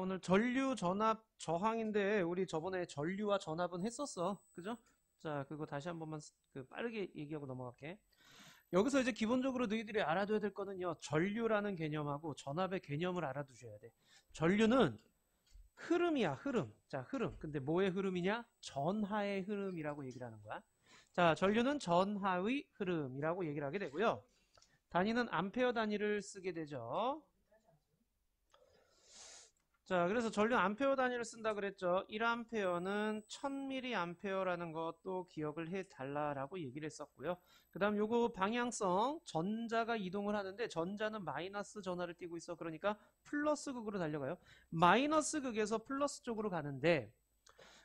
오늘 전류, 전압, 저항인데 우리 저번에 전류와 전압은 했었어. 그죠? 자, 그거 다시 한 번만 빠르게 얘기하고 넘어갈게. 여기서 이제 기본적으로 너희들이 알아둬야 될 거는요. 전류라는 개념하고 전압의 개념을 알아두셔야 돼. 전류는 흐름이야, 흐름. 자, 흐름. 근데 뭐의 흐름이냐? 전하의 흐름이라고 얘기를 하는 거야. 자, 전류는 전하의 흐름이라고 얘기를 하게 되고요. 단위는 암페어 단위를 쓰게 되죠. 자, 그래서 전류 암페어 단위를 쓴다 그랬죠. 1암페어는 1000mA라는 것도 기억을 해 달라라고 얘기를 했었고요. 그 다음 요거 방향성, 전자가 이동을 하는데 전자는 마이너스 전하를 띠고 있어. 그러니까 플러스 극으로 달려가요. 마이너스 극에서 플러스 쪽으로 가는데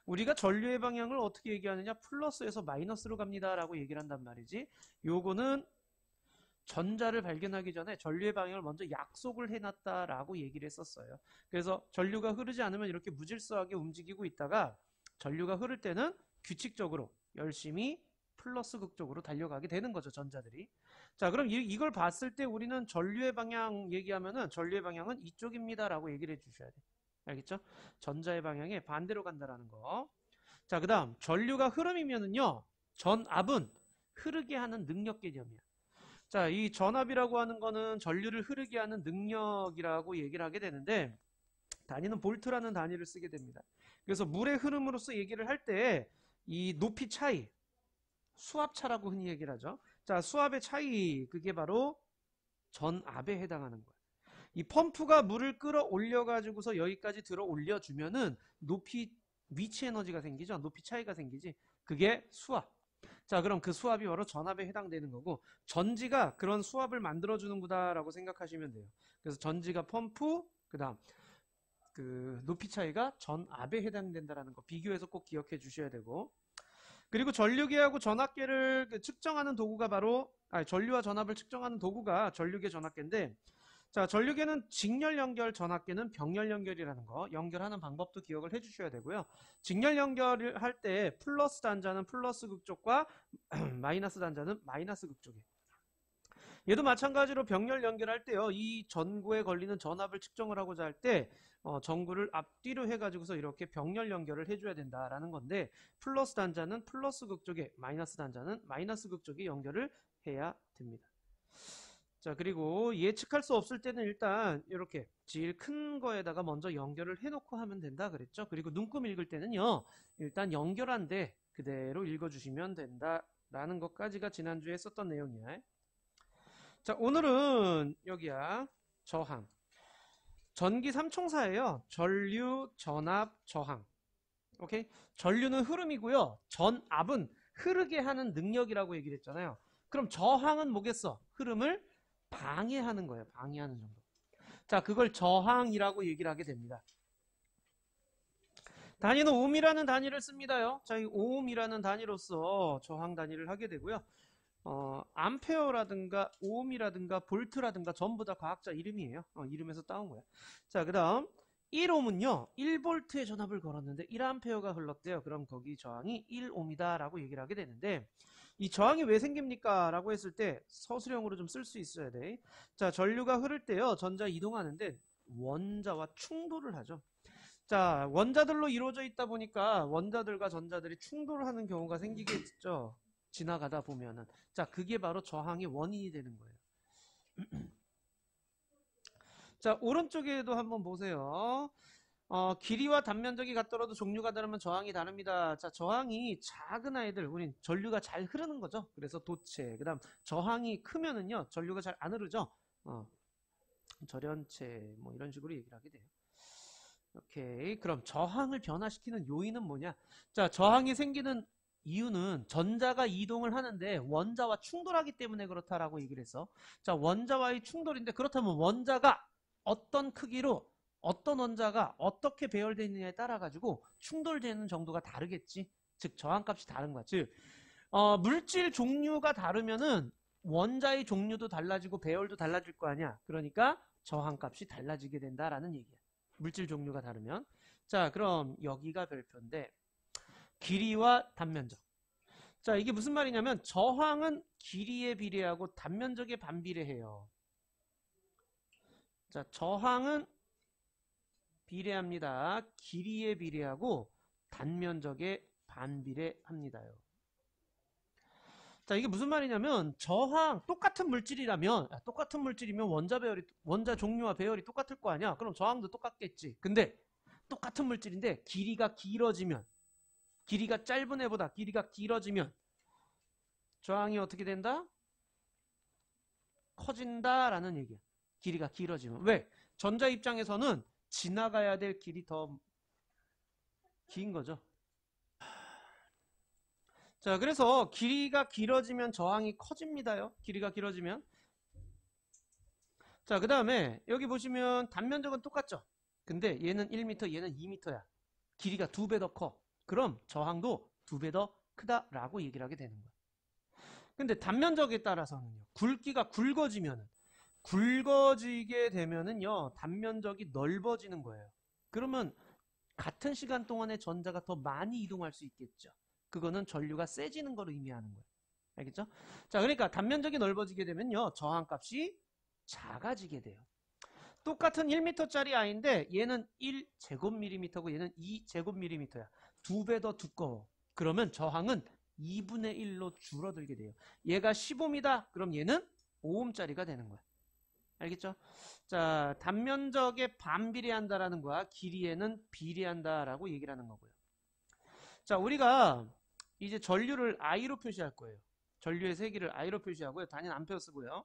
우리가 전류의 방향을 어떻게 얘기하느냐? 플러스에서 마이너스로 갑니다라고 얘기를 한단 말이지. 요거는 전자를 발견하기 전에 전류의 방향을 먼저 약속을 해놨다라고 얘기를 했었어요. 그래서 전류가 흐르지 않으면 이렇게 무질서하게 움직이고 있다가 전류가 흐를 때는 규칙적으로 열심히 플러스 극 쪽으로 달려가게 되는 거죠, 전자들이. 자, 그럼 이걸 봤을 때 우리는 전류의 방향 얘기하면은 전류의 방향은 이쪽입니다라고 얘기를 해주셔야 돼. 알겠죠? 전자의 방향에 반대로 간다라는 거. 자, 그 다음 전류가 흐름이면은요, 전압은 흐르게 하는 능력 개념이야. 자, 이 전압이라고 하는 거는 전류를 흐르게 하는 능력이라고 얘기를 하게 되는데 단위는 볼트라는 단위를 쓰게 됩니다. 그래서 물의 흐름으로서 얘기를 할 때 이 높이 차이, 수압차라고 흔히 얘기를 하죠. 자, 수압의 차이, 그게 바로 전압에 해당하는 거예요. 이 펌프가 물을 끌어올려 가지고서 여기까지 들어 올려주면은 높이 위치 에너지가 생기죠. 높이 차이가 생기지. 그게 수압. 자, 그럼 그 수압이 바로 전압에 해당되는 거고 전지가 그런 수압을 만들어주는 거다라고 생각하시면 돼요. 그래서 전지가 펌프, 그 다음 그 높이 차이가 전압에 해당된다라는 거 비교해서 꼭 기억해 주셔야 되고, 그리고 전류계하고 전압계를 측정하는 도구가 바로 전류와 전압을 측정하는 도구가 전류계 전압계인데, 자, 전류계는 직렬 연결, 전압계는 병렬 연결이라는 거 연결하는 방법도 기억을 해주셔야 되고요. 직렬 연결을 할 때 플러스 단자는 플러스 극쪽과 마이너스 단자는 마이너스 극쪽에. 얘도 마찬가지로 병렬 연결할 때요. 이 전구에 걸리는 전압을 측정을 하고자 할 때 전구를 앞뒤로 해가지고서 이렇게 병렬 연결을 해줘야 된다라는 건데 플러스 단자는 플러스 극쪽에 마이너스 단자는 마이너스 극쪽에 연결을 해야 됩니다. 자, 그리고 예측할 수 없을 때는 일단 이렇게 제일 큰 거에다가 먼저 연결을 해놓고 하면 된다 그랬죠. 그리고 눈금 읽을 때는요. 일단 연결한 데 그대로 읽어주시면 된다라는 것까지가 지난주에 했었던 내용이야. 자, 오늘은 여기야. 저항. 전기 삼총사예요. 전류, 전압, 저항. 오케이? 전류는 흐름이고요. 전압은 흐르게 하는 능력이라고 얘기를 했잖아요. 그럼 저항은 뭐겠어? 흐름을 방해하는 거예요. 방해하는 정도. 자, 그걸 저항이라고 얘기를 하게 됩니다. 단위는 옴이라는 단위를 씁니다요. 자, 이 옴이라는 단위로서 저항 단위를 하게 되고요. 암페어라든가 옴이라든가 볼트라든가 전부 다 과학자 이름이에요. 이름에서 따온 거야. 자, 그 다음 1옴은요. 1볼트의 전압을 걸었는데 1암페어가 흘렀대요. 그럼 거기 저항이 1옴이다 라고 얘기를 하게 되는데 이 저항이 왜 생깁니까? 라고 했을 때 서술형으로 좀 쓸 수 있어야 돼. 자, 전류가 흐를 때요. 전자 이동하는데 원자와 충돌을 하죠. 자, 원자들로 이루어져 있다 보니까 원자들과 전자들이 충돌을 하는 경우가 생기겠죠. 지나가다 보면은. 자, 그게 바로 저항의 원인이 되는 거예요. 자, 오른쪽에도 한번 보세요. 길이와 단면적이 같더라도 종류가 다르면 저항이 다릅니다. 자, 저항이 작은 아이들, 우린 전류가 잘 흐르는 거죠. 그래서 도체. 그 다음, 저항이 크면은요, 전류가 잘 안 흐르죠. 절연체, 뭐 이런 식으로 얘기를 하게 돼요. 오케이. 그럼 저항을 변화시키는 요인은 뭐냐? 자, 저항이 생기는 이유는 전자가 이동을 하는데 원자와 충돌하기 때문에 그렇다라고 얘기를 했어. 자, 원자와의 충돌인데 그렇다면 원자가 어떤 크기로 어떤 원자가 어떻게 배열되어 있느냐에 따라 가지고 충돌되는 정도가 다르겠지. 즉 저항값이 다른 거야. 즉 물질 종류가 다르면은 원자의 종류도 달라지고 배열도 달라질 거 아니야. 그러니까 저항값이 달라지게 된다라는 얘기야. 물질 종류가 다르면. 자, 그럼 여기가 별표인데 길이와 단면적. 자, 이게 무슨 말이냐면 저항은 길이에 비례하고 단면적에 반비례해요. 자, 저항은 비례합니다. 길이에 비례하고 단면적에 반비례합니다요. 자, 이게 무슨 말이냐면 저항 똑같은 물질이라면 똑같은 물질이면 원자 종류와 배열이 똑같을 거 아니야. 그럼 저항도 똑같겠지. 근데 똑같은 물질인데 길이가 길어지면 길이가 짧은 애보다 길이가 길어지면 저항이 어떻게 된다? 커진다라는 얘기야. 길이가 길어지면. 왜? 전자 입장에서는 지나가야 될 길이 더 긴 거죠. 자, 그래서 길이가 길어지면 저항이 커집니다요. 길이가 길어지면. 자, 그 다음에 여기 보시면 단면적은 똑같죠. 근데 얘는 1m, 얘는 2m야. 길이가 2배 더 커. 그럼 저항도 2배 더 크다라고 얘기를 하게 되는 거야. 근데 단면적에 따라서는요. 굵기가 굵어지게 되면은요. 단면적이 넓어지는 거예요. 그러면 같은 시간 동안에 전자가 더 많이 이동할 수 있겠죠. 그거는 전류가 세지는 걸 의미하는 거예요. 알겠죠? 자, 그러니까 단면적이 넓어지게 되면요. 저항값이 작아지게 돼요. 똑같은 1m짜리 아이인데 얘는 1제곱밀리미터고 얘는 2제곱밀리미터야. 2배 더 두꺼워. 그러면 저항은 2분의 1로 줄어들게 돼요. 얘가 15입니다. 그럼 얘는 5ohm짜리가 되는 거야. 알겠죠? 자, 단면적에 반비례한다라는 거야. 길이에는 비례한다라고 얘기를 하는 거고요. 자, 우리가 이제 전류를 I로 표시할 거예요. 전류의 세기를 I로 표시하고요. 단위는 암페어 쓰고요.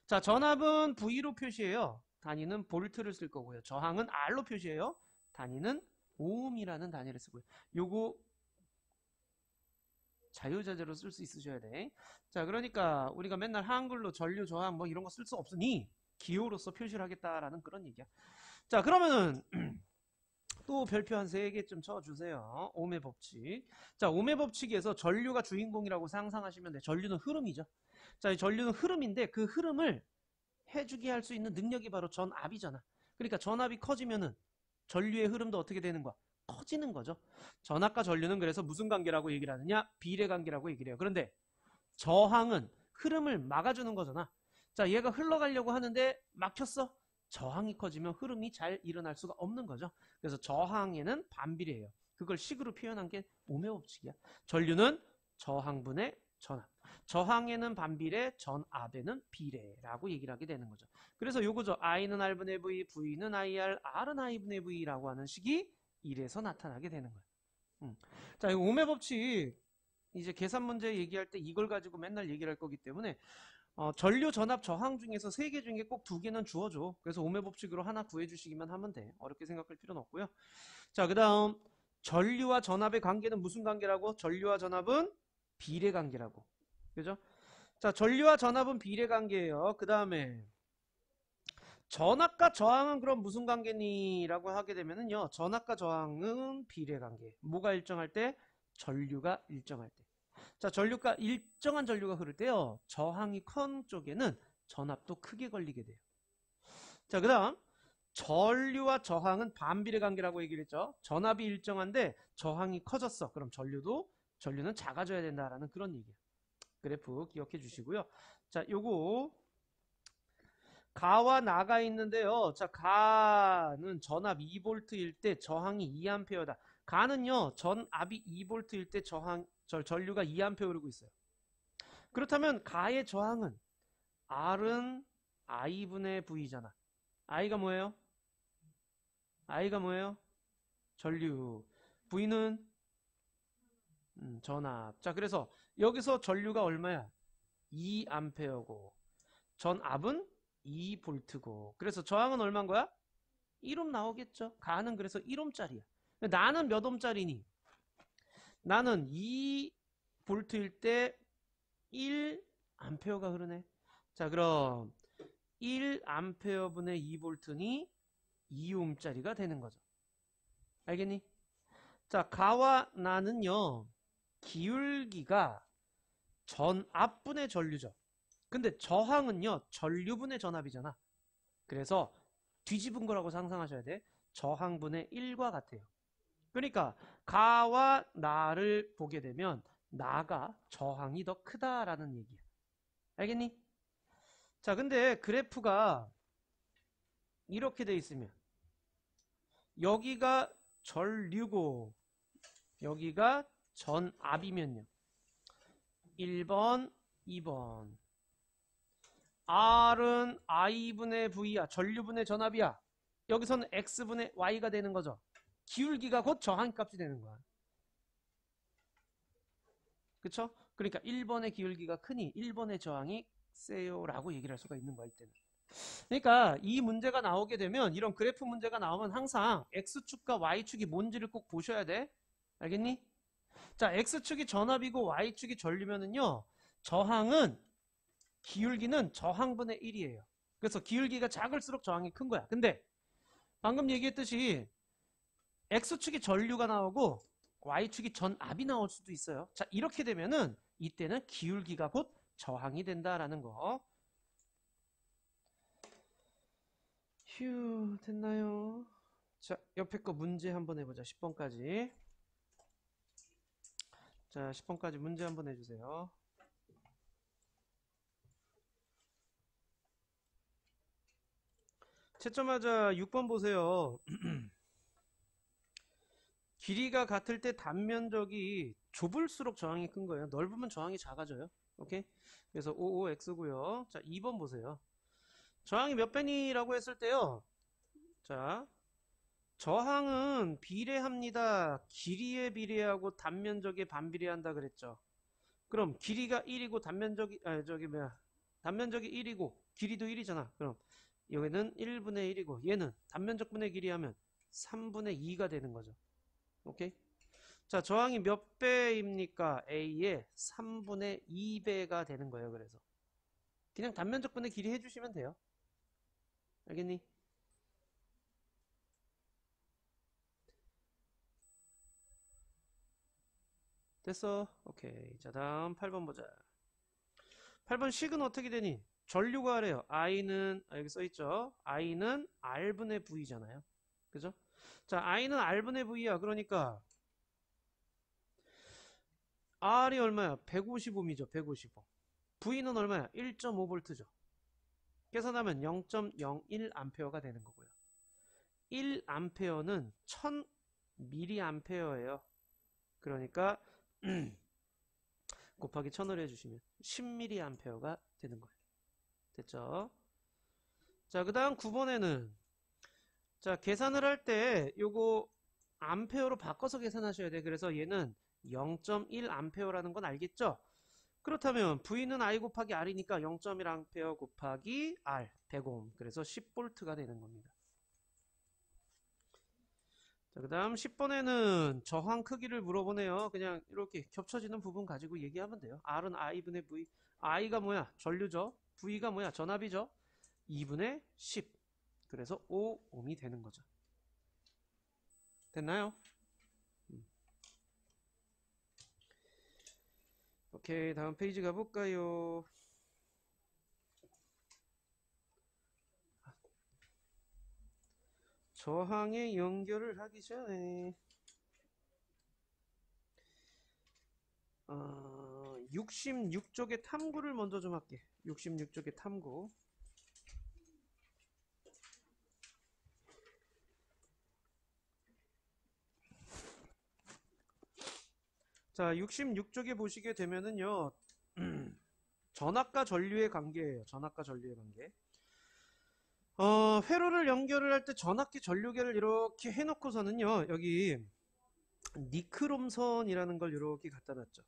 자, 전압은 V로 표시해요. 단위는 볼트를 쓸 거고요. 저항은 R로 표시해요. 단위는 오음이라는 단위를 쓰고요. 요거 자유자재로 쓸 수 있으셔야 돼. 자, 그러니까 우리가 맨날 한글로 전류, 저항 뭐 이런 거 쓸 수 없으니 기호로서 표시를 하겠다라는 그런 얘기야. 자, 그러면은 또 별표 한 3개쯤 쳐주세요. ohm의 법칙. 자, ohm의 법칙에서 전류가 주인공이라고 상상하시면 돼. 전류는 흐름이죠. 자, 이 전류는 흐름인데 그 흐름을 해주게 할 수 있는 능력이 바로 전압이잖아. 그러니까 전압이 커지면은 전류의 흐름도 어떻게 되는 거야? 커지는 거죠. 전압과 전류는 그래서 무슨 관계라고 얘기를 하느냐? 비례 관계라고 얘기를 해요. 그런데 저항은 흐름을 막아주는 거잖아. 자, 얘가 흘러가려고 하는데 막혔어. 저항이 커지면 흐름이 잘 일어날 수가 없는 거죠. 그래서 저항에는 반비례해요. 그걸 식으로 표현한 게 ohm의 법칙이야. 전류는 저항분의 전압. 저항에는 반비례, 전압에는 비례라고 얘기를 하게 되는 거죠. 그래서 요거죠. I는 R분의 V, V는 IR, R은 I분의 V라고 하는 식이 이래서 나타나게 되는 거예요. 자, 이거 ohm의 법칙 이제 계산 문제 얘기할 때 이걸 가지고 맨날 얘기를 할 거기 때문에 전류, 전압, 저항 중에서 3개 중에 꼭 2개는 주어줘. 그래서 ohm의 법칙으로 하나 구해주시기만 하면 돼. 어렵게 생각할 필요는 없고요. 자, 그 다음 전류와 전압의 관계는 무슨 관계라고? 전류와 전압은 비례 관계라고. 그죠? 자, 전류와 전압은 비례 관계예요. 그 다음에 전압과 저항은 그럼 무슨 관계니? 라고 하게 되면은요. 전압과 저항은 비례 관계. 뭐가 일정할 때? 전류가 일정할 때. 자, 전류가 일정한 전류가 흐를 때요. 저항이 큰 쪽에는 전압도 크게 걸리게 돼요. 자, 그 다음 전류와 저항은 반비례 관계라고 얘기를 했죠. 전압이 일정한데 저항이 커졌어. 그럼 전류는 작아져야 된다라는 그런 얘기예요. 그래프 기억해 주시고요. 자, 요거 가와 나가 있는데요. 자, 가는 전압 2V일 때 저항이 2A다. 가는요. 전압이 2V일 때 전류가 2A 흐르고 있어요. 그렇다면 가의 저항은 R은 I분의 V잖아. I가 뭐예요? I가 뭐예요? 전류. V는 전압. 자, 그래서 여기서 전류가 얼마야? 2A고 전압은 2V고 그래서 저항은 얼마인 거야? 1옴 나오겠죠. 가는 그래서 1옴짜리야. 나는 몇 옴짜리니? 나는 2V일 때 1A가 흐르네. 자, 그럼 1A분의 2V니 2옴짜리가 되는 거죠. 알겠니? 자, 가와 나는요. 기울기가 전압분의 전류죠. 근데 저항은요. 전류분의 전압이잖아. 그래서 뒤집은 거라고 상상하셔야 돼. 저항분의 1과 같아요. 그러니까 가와 나를 보게 되면 나가 저항이 더 크다라는 얘기야. 알겠니? 자, 근데 그래프가 이렇게 돼 있으면 여기가 전류고 여기가 전압이면요. 1번, 2번. R은 I분의 V야. 전류분의 전압이야. 여기서는 X분의 Y가 되는 거죠. 기울기가 곧 저항값이 되는 거야. 그쵸? 그러니까 1번의 기울기가 크니 1번의 저항이 세요 라고 얘기를 할 수가 있는 거야 이때는. 그러니까 이 문제가 나오게 되면 이런 그래프 문제가 나오면 항상 X축과 Y축이 뭔지를 꼭 보셔야 돼. 알겠니? 자, X축이 전압이고 Y축이 전류면은요. 저항은 기울기는 저항분의 1이에요. 그래서 기울기가 작을수록 저항이 큰 거야. 근데 방금 얘기했듯이 X축이 전류가 나오고 Y축이 전압이 나올 수도 있어요. 자, 이렇게 되면은 이때는 기울기가 곧 저항이 된다라는 거. 휴, 됐나요? 자, 옆에 거 문제 한번 해보자. 10번까지. 자, 10번까지 문제 한번 해주세요. 채점하자 6번 보세요. 길이가 같을 때 단면적이 좁을수록 저항이 큰 거예요. 넓으면 저항이 작아져요. 오케이? 그래서 55X고요. 자, 2번 보세요. 저항이 몇 배니라고 했을 때요. 자, 저항은 비례합니다. 길이에 비례하고 단면적에 반비례한다 그랬죠. 그럼 길이가 1이고 단면적이 단면적이 1이고 길이도 1이잖아. 그럼 여기는 1분의 1이고 얘는 단면적분의 길이 하면 3분의 2가 되는 거죠. 오케이? 자, 저항이 몇 배입니까? A의 3분의 2배가 되는 거예요. 그래서 그냥 단면적분의 길이 해주시면 돼요. 알겠니? 됐어. 오케이. 자, 다음 8번 보자. 8번 식은 어떻게 되니? 전류가 아래요. I는 여기 써있죠. I는 R분의 V잖아요. 그죠? 자, I는 R분의 V야. 그러니까 R이 얼마야? 150ohm이죠. 150ohm. V는 얼마야? 1.5V죠. 계산하면 0.01A가 되는 거고요. 1A는 1000mA예요. 그러니까 곱하기 1000을 해주시면 10mA가 되는 거예요. 됐죠? 자, 그 다음 9번에는 자, 계산을 할 때 요거 암페어로 바꿔서 계산하셔야 돼. 그래서 얘는 0.1A라는 건 알겠죠? 그렇다면 V는 I 곱하기 R이니까 0.1A 곱하기 R 100ohm. 그래서 10V가 되는 겁니다. 자, 그 다음 10번에는 저항 크기를 물어보네요. 그냥 이렇게 겹쳐지는 부분 가지고 얘기하면 돼요. R은 I분의 V. I가 뭐야? 전류죠. V가 뭐야? 전압이죠. 2분의 10. 그래서 5ohm이 되는 거죠. 됐나요? 오케이, 다음 페이지 가볼까요? 저항에 연결을 하기 전에 66쪽의 탐구를 먼저 좀 할게. 66쪽의 탐구. 자, 66쪽에 보시게 되면은요. 전압과 전류의 관계예요. 전압과 전류의 관계. 회로를 연결을 할 때 전압기 전류계를 이렇게 해놓고서는요. 여기 니크롬선이라는 걸 이렇게 갖다 놨죠.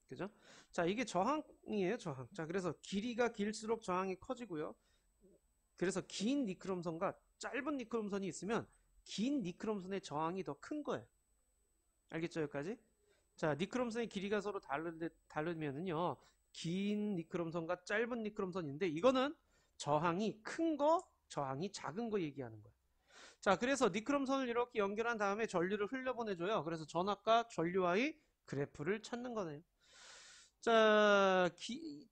그죠? 자, 이게 저항이에요. 저항. 자, 그래서 길이가 길수록 저항이 커지고요. 그래서 긴 니크롬선과 짧은 니크롬선이 있으면 긴 니크롬선의 저항이 더 큰 거예요. 알겠죠? 여기까지? 자, 니크롬선의 길이가 서로 다르면은요. 긴 니크롬선과 짧은 니크롬선인데 이거는 저항이 큰 거, 저항이 작은 거 얘기하는 거예요. 자, 그래서 니크롬선을 이렇게 연결한 다음에 전류를 흘려보내줘요. 그래서 전압과 전류와의 그래프를 찾는 거네요. 자,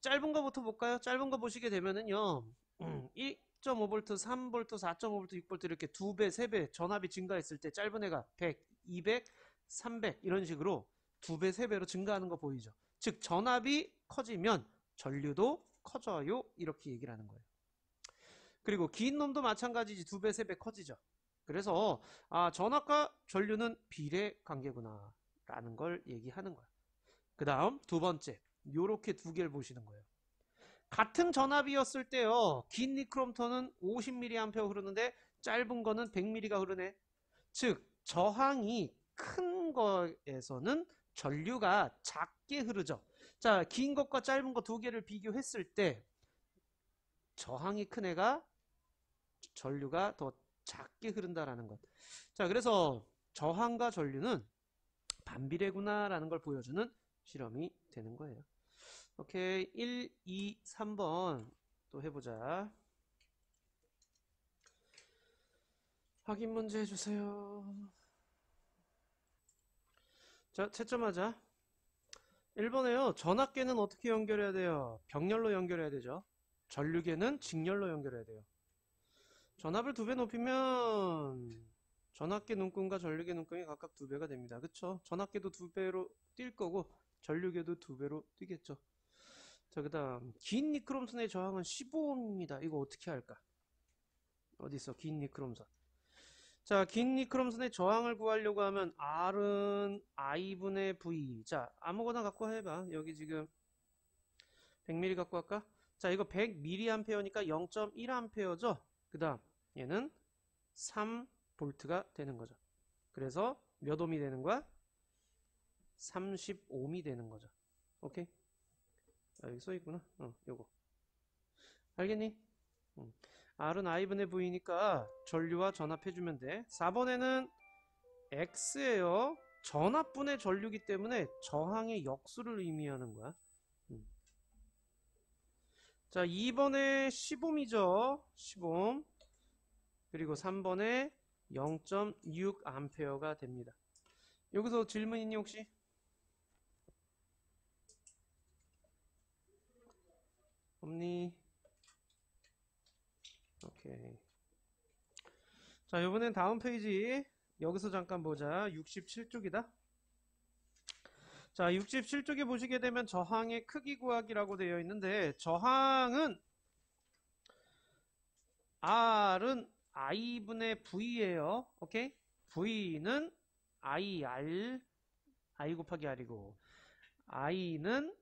짧은 거부터 볼까요? 짧은 거 보시게 되면은요. 1.5V, 3V, 4.5V, 6V 이렇게 2배, 3배 전압이 증가했을 때 짧은 애가 100, 200, 300 이런 식으로 2배, 3배로 증가하는 거 보이죠? 즉 전압이 커지면 전류도 커져요. 이렇게 얘기를 하는 거예요. 그리고 긴 놈도 마찬가지지. 2배, 3배 커지죠. 그래서 전압과 전류는 비례 관계구나 라는 걸 얘기하는 거야. 그 다음 두 번째, 요렇게 두 개를 보시는 거예요. 같은 전압이었을 때요, 긴 니크롬톤은 50mA 흐르는데 짧은 거는 100mA가 흐르네. 즉 저항이 큰 거에서는 전류가 작게 흐르죠. 자, 긴 것과 짧은 거 두 개를 비교했을 때 저항이 큰 애가 전류가 더 작게 흐른다라는 것. 자, 그래서 저항과 전류는 반비례구나라는 걸 보여주는 실험이 되는 거예요. 오케이, 1, 2, 3번 또 해보자. 확인 문제 해주세요. 자, 채점하자. 1번에요. 전압계는 어떻게 연결해야 돼요? 병렬로 연결해야 되죠. 전류계는 직렬로 연결해야 돼요. 전압을 2배 높이면 전압계 눈금과 전류계 눈금이 각각 2배가 됩니다. 그쵸? 전압계도 2배로 뛸 거고 전류계도 2배로 뛰겠죠. 자, 그 다음 긴 니크롬선의 저항은 15ohm입니다. 이거 어떻게 할까? 어디있어? 긴 니크롬선. 자, 긴 니크롬선의 저항을 구하려고 하면 R은 I분의 V. 자, 아무거나 갖고 해봐. 여기 지금 100mA 갖고 할까? 자, 이거 100mA니까 0.1A죠. 그 다음 얘는 3V가 되는 거죠. 그래서 몇 ohm이 되는 거야? 30ohm이 되는 거죠. 오케이? 여기 써있구나. 요거. 알겠니? R은 I분의 V니까 전류와 전압해주면 돼. 4번에는 X예요. 전압분의 전류기 때문에 저항의 역수를 의미하는 거야. 자, 2번에 10ohm이죠. 10ohm. 그리고 3번에 0.6A가 됩니다. 여기서 질문 있니 혹시? 없니? 오케이. 자, 이번엔 다음 페이지. 여기서 잠깐 보자. 67쪽이다. 자, 67쪽에 보시게 되면 저항의 크기 구하기라고 되어 있는데, 저항은 R은 I분의 V예요. 오케이? V는 IR, I 곱하기 R이고, I는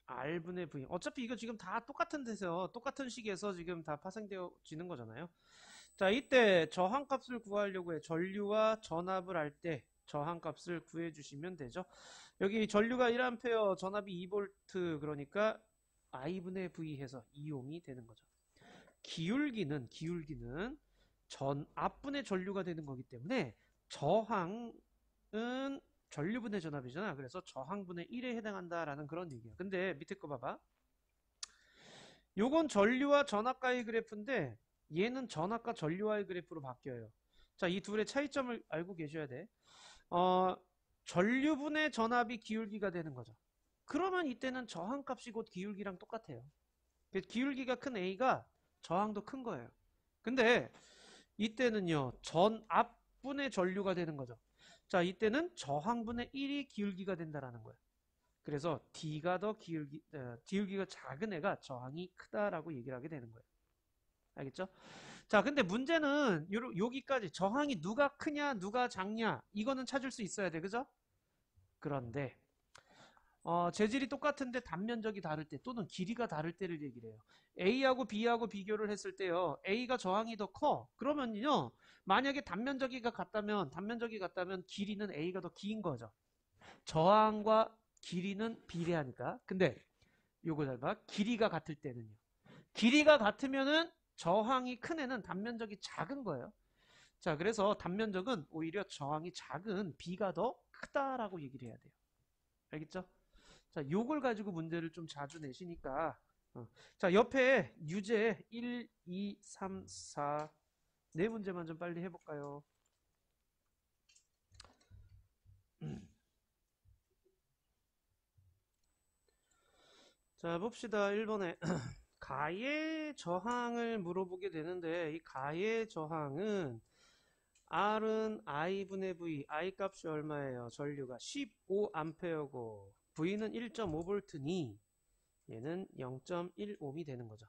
R분의 V. 어차피 이거 지금 다 똑같은 데서, 똑같은 식에서 지금 다 파생되어지는 거잖아요. 자, 이때 저항값을 구하려고 해. 전류와 전압을 할 때 저항값을 구해주시면 되죠. 여기 전류가 1A, 전압이 2V, 그러니까 I분의 V 해서 2ohm이 되는 거죠. 기울기는 전압분의 전류가 되는 거기 때문에 저항은 전류분의 전압이잖아. 그래서 저항분의 1에 해당한다라는 그런 얘기야. 근데 밑에 거 봐봐. 요건 전류와 전압과의 그래프인데 얘는 전압과 전류와의 그래프로 바뀌어요. 자, 이 둘의 차이점을 알고 계셔야 돼. 전류분의 전압이 기울기가 되는 거죠. 그러면 이때는 저항값이 곧 기울기랑 똑같아요. 기울기가 큰 A가 저항도 큰 거예요. 근데 이때는요, 전압분의 전류가 되는 거죠. 자, 이때는 저항분의 1이 기울기가 된다라는 거예요. 그래서 D가 더 기울기가 작은 애가 저항이 크다라고 얘기를 하게 되는 거예요. 알겠죠? 자, 근데 문제는 여기까지 저항이 누가 크냐, 누가 작냐, 이거는 찾을 수 있어야 돼. 그죠? 그런데 재질이 똑같은데 단면적이 다를 때 또는 길이가 다를 때를 얘기를 해요. A하고 B하고 비교를 했을 때요. A가 저항이 더 커. 그러면요. 만약에 단면적이 같다면 길이는 A가 더 긴 거죠. 저항과 길이는 비례하니까. 근데 요거 잘 봐. 길이가 같을 때는요. 길이가 같으면은 저항이 큰 애는 단면적이 작은 거예요. 자, 그래서 단면적은 오히려 저항이 작은 B가 더 크다라고 얘기를 해야 돼요. 알겠죠? 자, 요걸 가지고 문제를 좀 자주 내시니까 자, 옆에 유제 1, 2, 3, 4 네 문제만 좀 빨리 해볼까요? 자, 봅시다. 1번에 가의 저항을 물어보게 되는데 이 가의 저항은 R은 I분의 V, I 값이 얼마예요? 전류가 15A고 V는 1.5V니 얘는 0.1ohm이 되는 거죠.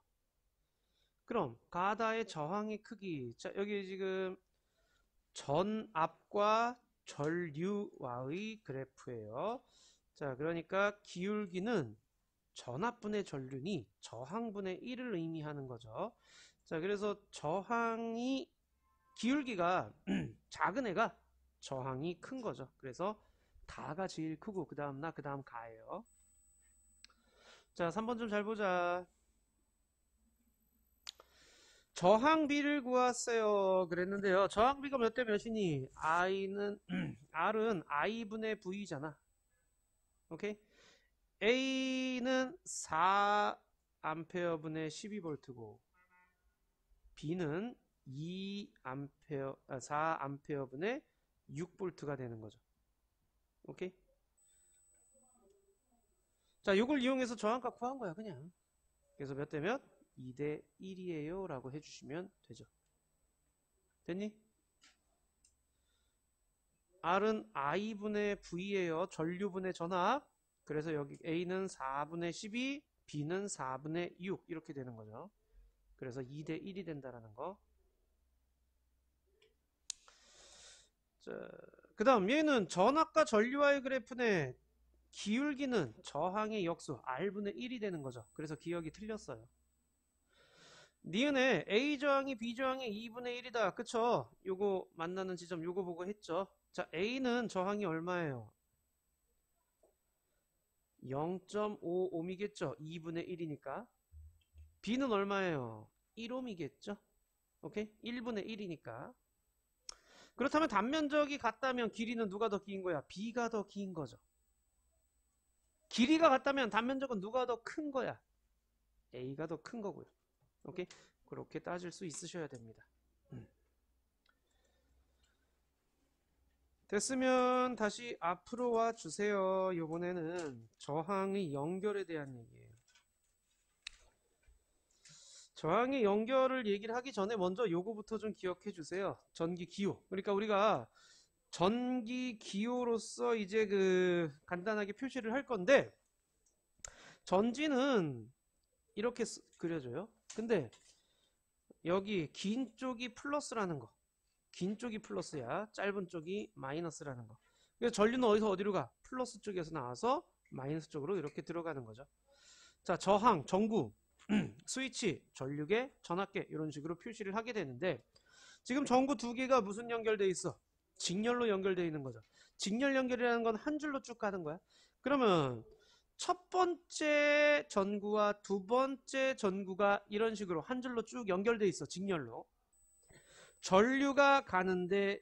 그럼 가다의 저항의 크기. 자, 여기 지금 전압과 전류와의 그래프예요. 자, 그러니까 기울기는 전압분의 전륜이 저항분의 1을 의미하는 거죠. 자, 그래서 저항이 기울기가 작은 애가 저항이 큰 거죠. 그래서 다가 제일 크고 그 다음 나, 그 다음 가예요. 자, 3번 좀 잘 보자. 저항비를 구하세요 그랬는데요. 저항비가 몇 대 몇이니? I는 R은 I분의 V잖아. 오케이? A는 4A분의 12V고 B는 4A분의 6V가 되는 거죠. 오케이? 자, 이걸 이용해서 저항값 구한 거야 그냥. 그래서 몇 대 몇? 2대 1이에요 라고 해주시면 되죠. 됐니? R은 I분의 V예요. 전류분의 전압. 그래서 여기 A는 4분의 12, B는 4분의 6 이렇게 되는 거죠. 그래서 2대 1이 된다라는 거. 자, 그 다음 얘는 전압과 전류와의 그래프네. 기울기는 저항의 역수 R분의 1이 되는 거죠. 그래서 기억이 틀렸어요. 니은에 A 저항이 B 저항의 2분의 1이다. 그쵸? 요거 만나는 지점 요거 보고 했죠. 자, A는 저항이 얼마예요? 0.5옴이겠죠. 2분의 1이니까. B는 얼마예요? 1옴이겠죠. 오케이? 1분의 1이니까. 그렇다면 단면적이 같다면 길이는 누가 더 긴 거야? B가 더 긴 거죠. 길이가 같다면 단면적은 누가 더 큰 거야? A가 더 큰 거고요. 오케이? 그렇게 따질 수 있으셔야 됩니다. 됐으면 다시 앞으로 와 주세요. 이번에는 저항의 연결에 대한 얘기예요. 저항의 연결을 얘기를 하기 전에 먼저 요거부터 좀 기억해 주세요. 전기 기호. 그러니까 우리가 전기 기호로서 이제 간단하게 표시를 할 건데 전지는 이렇게 그려져요. 근데 여기 긴 쪽이 플러스라는 거. 긴 쪽이 플러스야. 짧은 쪽이 마이너스라는 거. 그래서 전류는 어디서 어디로 가? 플러스 쪽에서 나와서 마이너스 쪽으로 이렇게 들어가는 거죠. 자, 저항, 전구, 스위치, 전류계, 전압계 이런 식으로 표시를 하게 되는데 지금 전구 두 개가 무슨 연결돼 있어? 직렬로 연결되어 있는 거죠. 직렬 연결이라는 건 한 줄로 쭉 가는 거야. 그러면 첫 번째 전구와 두 번째 전구가 이런 식으로 한 줄로 쭉 연결되어 있어. 직렬로. 전류가 가는데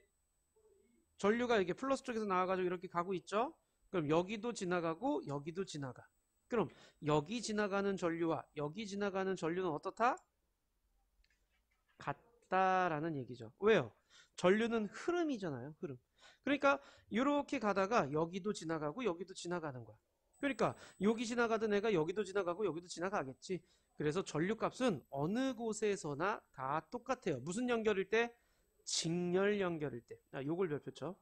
전류가 이게 플러스 쪽에서 나와가지고 이렇게 가고 있죠. 그럼 여기도 지나가고 여기도 지나가. 그럼 여기 지나가는 전류와 여기 지나가는 전류는 어떻다? 같다라는 얘기죠. 왜요? 전류는 흐름이잖아요. 흐름. 그러니까 이렇게 가다가 여기도 지나가고 여기도 지나가는 거야. 그러니까 여기 지나가던 애가 여기도 지나가고 여기도 지나가겠지. 그래서 전류값은 어느 곳에서나 다 똑같아요. 무슨 연결일 때? 직렬 연결일 때. 요걸 별표죠.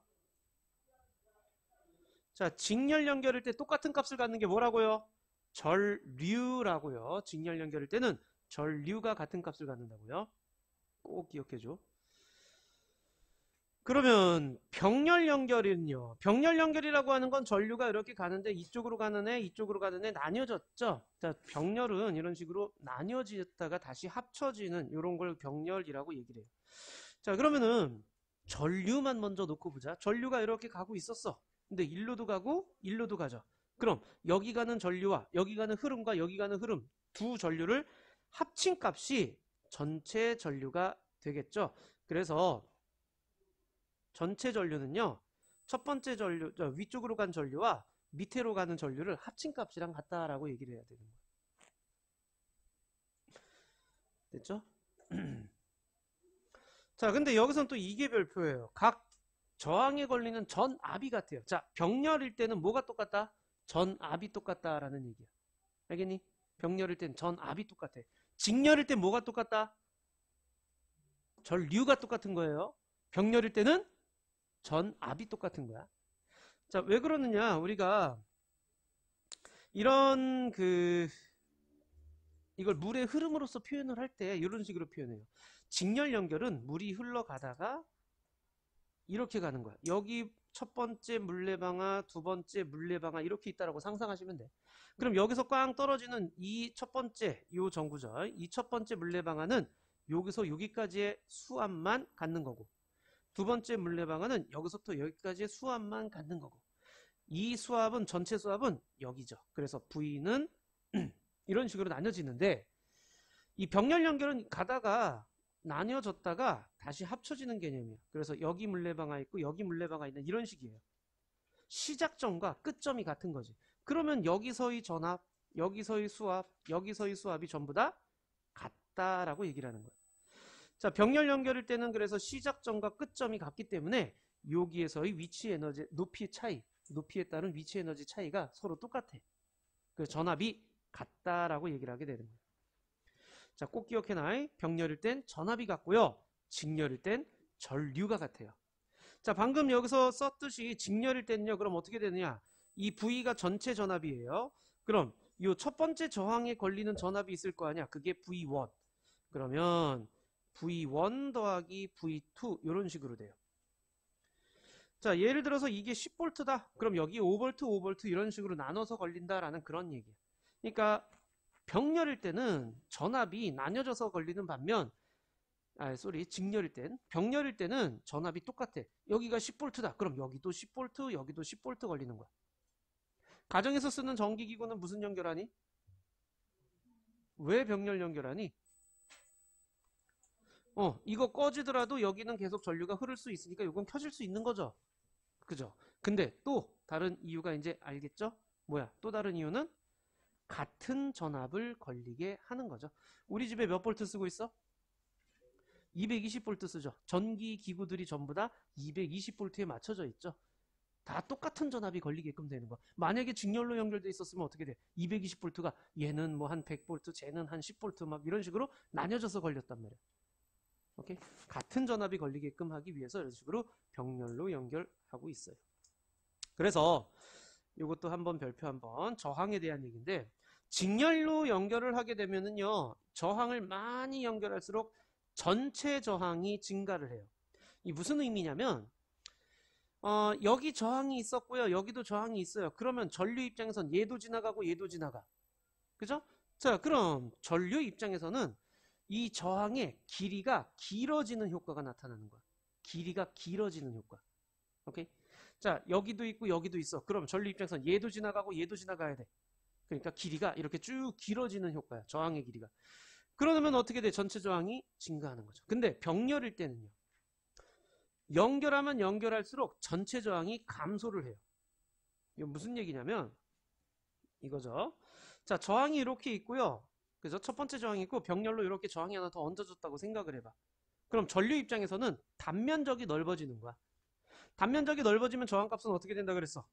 자, 직렬 연결일 때 똑같은 값을 갖는 게 뭐라고요? 전류라고요. 직렬 연결일 때는 전류가 같은 값을 갖는다고요. 꼭 기억해줘. 그러면 병렬 연결은요. 병렬 연결이라고 하는 건 전류가 이렇게 가는데 이쪽으로 가는 애, 이쪽으로 가는 애 나뉘어졌죠. 자, 병렬은 이런 식으로 나뉘어졌다가 다시 합쳐지는 이런 걸 병렬이라고 얘기를 해요. 자, 그러면은 전류만 먼저 놓고 보자. 전류가 이렇게 가고 있었어. 근데 일로도 가고 일로도 가죠. 그럼 여기 가는 전류와 여기 가는 흐름과 여기 가는 흐름 두 전류를 합친 값이 전체 전류가 되겠죠. 그래서 전체 전류는요. 첫 번째 전류, 위쪽으로 간 전류와 밑으로 가는 전류를 합친 값이랑 같다라고 얘기를 해야 되는 거예요. 됐죠? 자, 근데 여기서는 또 이게 별표예요. 각 저항에 걸리는 전압이 같아요. 자, 병렬일 때는 뭐가 똑같다? 전압이 똑같다라는 얘기야. 알겠니? 병렬일 땐 전압이 똑같아. 직렬일 땐 뭐가 똑같다? 전류가 똑같은 거예요. 병렬일 때는 전압이 똑같은 거야. 자, 왜 그러느냐? 우리가 이런 이걸 물의 흐름으로서 표현을 할 때 이런 식으로 표현해요. 직렬 연결은 물이 흘러가다가 이렇게 가는 거야. 여기 첫 번째 물레방아, 두 번째 물레방아 이렇게 있다라고 상상하시면 돼. 그럼 여기서 꽝 떨어지는 이 첫 번째 요 정구절, 이 첫 번째 물레방아는 여기서 여기까지의 수압만 갖는 거고, 두 번째 물레방아는 여기서부터 여기까지의 수압만 갖는 거고, 이 수압은 전체 수압은 여기죠. 그래서 V는 이런 식으로 나뉘어지는데, 이 병렬 연결은 가다가 나뉘어졌다가 다시 합쳐지는 개념이에요. 그래서 여기 물레방아 있고 여기 물레방아 있는 이런 식이에요. 시작점과 끝점이 같은 거지. 그러면 여기서의 전압, 여기서의 수압, 여기서의 수압이 전부 다 같다라고 얘기를 하는 거예요. 자, 병렬 연결일 때는 그래서 시작점과 끝점이 같기 때문에 여기에서의 위치 에너지, 높이 차이, 높이에 따른 위치 에너지 차이가 서로 똑같아. 그래서 전압이 같다라고 얘기를 하게 되는 거예요. 자, 꼭 기억해놔. 병렬일 땐 전압이 같고요. 직렬일 땐 전류가 같아요. 자, 방금 여기서 썼듯이 직렬일 때는요. 그럼 어떻게 되느냐? 이 V가 전체 전압이에요. 그럼 이 첫 번째 저항에 걸리는 전압이 있을 거 아니야? 그게 V1. 그러면 V1 더하기 V2 이런 식으로 돼요. 자, 예를 들어서 이게 10V다. 그럼 여기 5V, 5V 이런 식으로 나눠서 걸린다라는 그런 얘기야. 그러니까 병렬일 때는 전압이 나뉘어져서 걸리는 반면, 직렬일 땐, 병렬일 때는 전압이 똑같아. 여기가 10V다. 그럼 여기도 10V, 여기도 10V 걸리는 거야. 가정에서 쓰는 전기기구는 무슨 연결하니? 왜 병렬 연결하니? 이거 꺼지더라도 여기는 계속 전류가 흐를 수 있으니까 이건 켜질 수 있는 거죠. 그죠? 근데 또 다른 이유가 이제 알겠죠? 뭐야? 또 다른 이유는 같은 전압을 걸리게 하는 거죠. 우리 집에 몇 볼트 쓰고 있어? 220V 쓰죠. 전기 기구들이 전부 다 220V에 맞춰져 있죠. 다 똑같은 전압이 걸리게끔 되는 거. 만약에 직렬로 연결돼 있었으면 어떻게 돼? 220V가 얘는 뭐 한 100V, 쟤는 한 10V 막 이런 식으로 나뉘어져서 걸렸단 말이야. 오케이? 같은 전압이 걸리게끔 하기 위해서 이런 식으로 병렬로 연결하고 있어요. 그래서 이것도 한번 별표 한번 저항에 대한 얘기인데, 직렬로 연결을 하게 되면은요, 저항을 많이 연결할수록 전체 저항이 증가를 해요. 이 무슨 의미냐면, 여기 저항이 있었고요, 여기도 저항이 있어요. 그러면 전류 입장에선 얘도 지나가고 얘도 지나가. 그죠? 자, 그럼 전류 입장에서는 이 저항의 길이가 길어지는 효과가 나타나는 거야. 길이가 길어지는 효과. 오케이? 자, 여기도 있고 여기도 있어. 그럼 전류 입장에선 얘도 지나가고 얘도 지나가야 돼. 그러니까 길이가 이렇게 쭉 길어지는 효과야. 저항의 길이가. 그러면 어떻게 돼? 전체 저항이 증가하는 거죠. 근데 병렬일 때는요. 연결하면 연결할수록 전체 저항이 감소를 해요. 이거 무슨 얘기냐면 이거죠. 자, 저항이 이렇게 있고요. 그래서 첫 번째 저항이 있고 병렬로 이렇게 저항이 하나 더 얹어졌다고 생각을 해봐. 그럼 전류 입장에서는 단면적이 넓어지는 거야. 단면적이 넓어지면 저항값은 어떻게 된다 그랬어?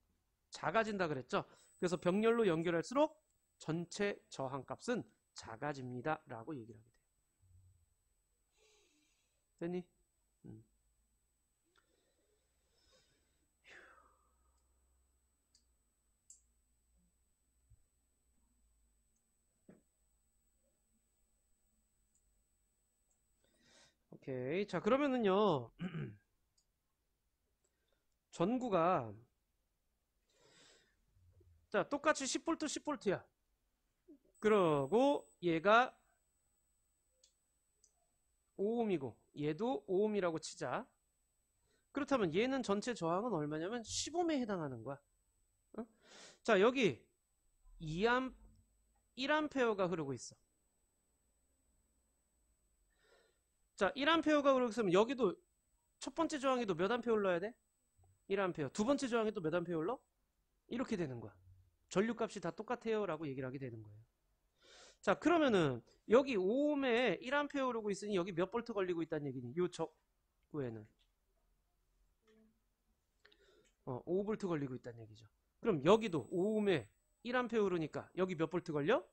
작아진다 그랬죠. 그래서 병렬로 연결할수록 전체 저항값은 작아집니다 라고 얘기를 하게 돼요. 됐니? 오케이. 자, 그러면은요. 전구가 자, 똑같이 10V 10V야. 그러고 얘가 5ohm이고 얘도 5ohm이라고 치자. 그렇다면 얘는 전체 저항은 얼마냐면 10ohm에 해당하는 거야. 어? 자, 여기 2A, 1A가 흐르고 있어. 자, 1A가 흐르고 있으면 여기도 첫 번째 저항에도 몇 암페어 흘러야 돼? 1A. 두 번째 저항에도 몇 암페어 흘러? 이렇게 되는 거야. 전류값이 다 똑같아요 라고 얘기를 하게 되는 거예요. 자, 그러면은 여기 5ohm에 1A 흐르고 있으니 여기 몇 볼트 걸리고 있다는 얘기니? 요 적구에는 5V 걸리고 있다는 얘기죠. 그럼 여기도 5ohm에 1A 흐르니까 여기 몇 볼트 걸려?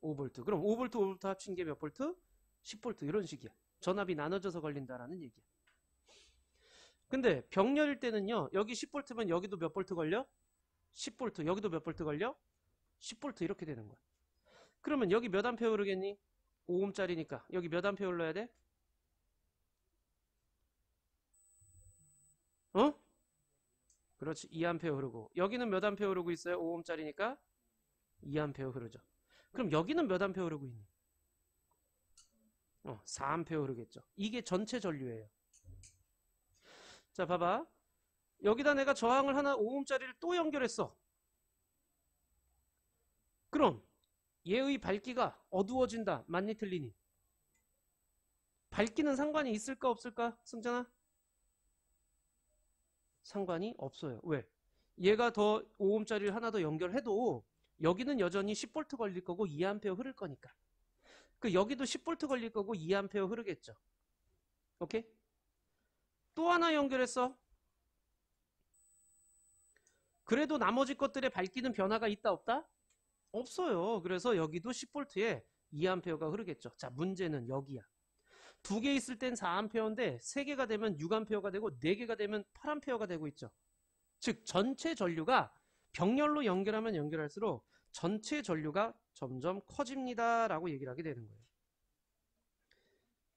5V. 그럼 5V, 5V 합친 게 몇 볼트? 10V. 이런 식이야. 전압이 나눠져서 걸린다라는 얘기야. 근데 병렬일 때는요. 여기 10V면 여기도 몇 볼트 걸려? 10V. 여기도 몇 볼트 걸려? 10V 이렇게 되는 거야. 그러면 여기 몇 암페어 흐르겠니? 5옴짜리니까 여기 몇 암페어 흘러야 돼? 어? 그렇지. 2암페어 흐르고 여기는 몇 암페어 흐르고 있어요? 5옴짜리니까 2암페어 흐르죠. 그럼 여기는 몇 암페어 흐르고 있니? 4암페어 흐르겠죠. 이게 전체 전류예요. 자, 봐봐. 여기다 내가 저항을 하나 5옴짜리를 또 연결했어. 그럼 얘의 밝기가 어두워진다. 맞니 틀리니? 밝기는 상관이 있을까 없을까? 승찬아? 상관이 없어요. 왜? 얘가 더 5옴짜리를 하나 더 연결해도 여기는 여전히 10V 걸릴 거고 2A 흐를 거니까. 그 여기도 10V 걸릴 거고 2A 흐르겠죠. 오케이? 또 하나 연결했어. 그래도 나머지 것들의 밝기는 변화가 있다 없다? 없어요. 그래서 여기도 10V에 2A가 흐르겠죠. 자, 문제는 여기야. 두 개 있을 땐 4A인데 세 개가 되면 6A가 되고 네 개가 되면 8A가 되고 있죠. 즉 전체 전류가 병렬로 연결하면 연결할수록 전체 전류가 점점 커집니다 라고 얘기를 하게 되는 거예요.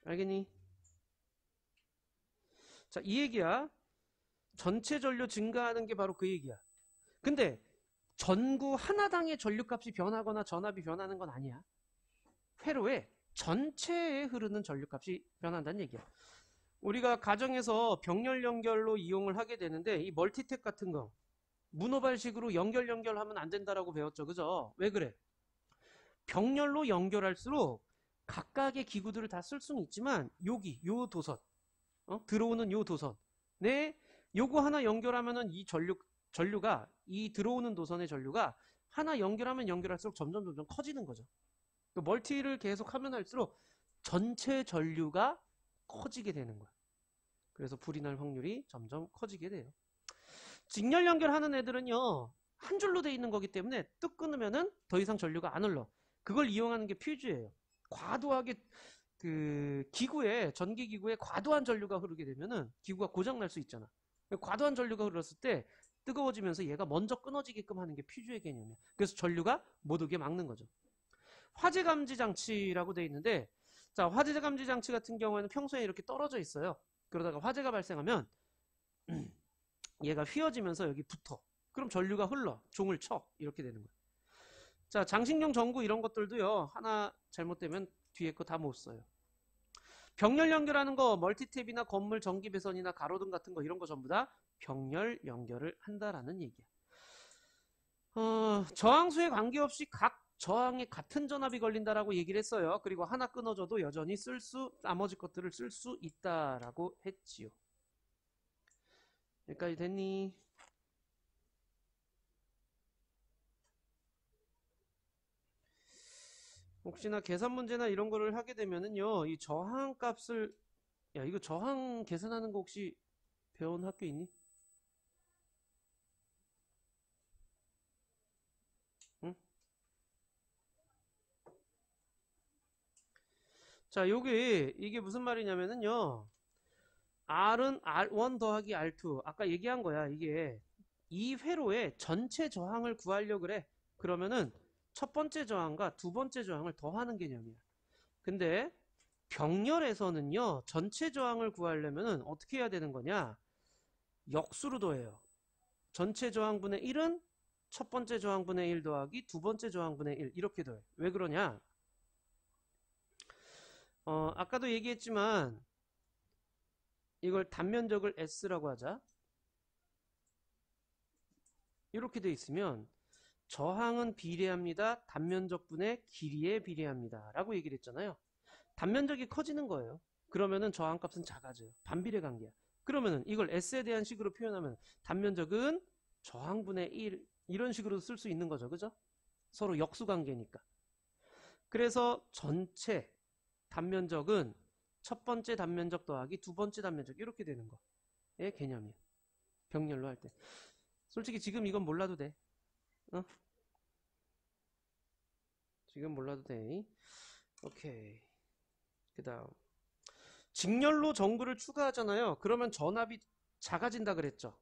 알겠니? 자, 이 얘기야. 전체 전류 증가하는 게 바로 그 얘기야. 근데 전구 하나당의 전류값이 변하거나 전압이 변하는 건 아니야. 회로에 전체에 흐르는 전류값이 변한다는 얘기야. 우리가 가정에서 병렬 연결로 이용을 하게 되는데 이 멀티탭 같은 거 문호발식으로 연결하면 안 된다라고 배웠죠. 그죠? 왜 그래? 병렬로 연결할수록 각각의 기구들을 다 쓸 수는 있지만 여기 요 도선 들어오는 요 도선 요거 하나 연결하면은 이 전류가 이 들어오는 도선의 전류가 하나 연결하면 연결할수록 점점 커지는 거죠. 멀티를 계속 하면 할수록 전체 전류가 커지게 되는 거야. 그래서 불이 날 확률이 점점 커지게 돼요. 직렬 연결하는 애들은요 한 줄로 돼 있는 거기 때문에 뚝 끊으면은 더 이상 전류가 안 흘러. 그걸 이용하는 게 퓨즈예요. 과도하게 그 기구에 전기 기구에 과도한 전류가 흐르게 되면은 기구가 고장 날 수 있잖아. 과도한 전류가 흘렀을 때 뜨거워지면서 얘가 먼저 끊어지게끔 하는 게 퓨즈의 개념이야. 그래서 전류가 못 오게 막는 거죠. 화재 감지 장치라고 돼 있는데 자, 화재 감지 장치 같은 경우에는 평소에 이렇게 떨어져 있어요. 그러다가 화재가 발생하면 얘가 휘어지면서 여기 붙어. 그럼 전류가 흘러. 종을 쳐. 이렇게 되는 거예요. 자, 장식용 전구 이런 것들도요. 하나 잘못되면 뒤에 거 다 못 써요. 병렬 연결하는 거 멀티탭이나 건물 전기 배선이나 가로등 같은 거 이런 거 전부 다 병렬 연결을 한다라는 얘기야. 저항수에 관계없이 각 저항에 같은 전압이 걸린다라고 얘기를 했어요. 그리고 하나 끊어져도 여전히 나머지 것들을 쓸 수 있다라고 했지요. 여기까지 됐니? 혹시나 계산 문제나 이런 거를 하게 되면은요, 이 저항 값을, 야, 이거 저항 계산하는 거 혹시 배운 학교 있니? 응? 자, 이게 무슨 말이냐면은요, R은 R1 더하기 R2. 아까 얘기한 거야, 이게. 이 회로에 전체 저항을 구하려고 그래. 그러면은 첫 번째 저항과 두 번째 저항을 더하는 개념이야. 근데 병렬에서는요, 전체 저항을 구하려면은 어떻게 해야 되는 거냐? 역수로 더해요. 전체 저항분의 1은 첫 번째 저항분의 1 더하기 두 번째 저항분의 1 이렇게 더해. 왜 그러냐? 아까도 얘기했지만 이걸 단면적을 S라고 하자. 이렇게 돼 있으면 저항은 비례합니다. 단면적분의 길이에 비례합니다. 라고 얘기를 했잖아요. 단면적이 커지는 거예요. 그러면은 저항값은 작아져요. 반비례 관계야. 그러면은 이걸 S에 대한 식으로 표현하면 단면적은 저항분의 1 이런 식으로 쓸 수 있는 거죠. 그죠? 서로 역수 관계니까. 그래서 전체 단면적은 첫 번째 단면적 더하기 두 번째 단면적 이렇게 되는 거의 개념이에요. 병렬로 할 때. 솔직히 지금 이건 몰라도 돼. 지금 몰라도 돼. 오케이. 그 다음 직렬로 전구를 추가하잖아요. 그러면 전압이 작아진다 그랬죠.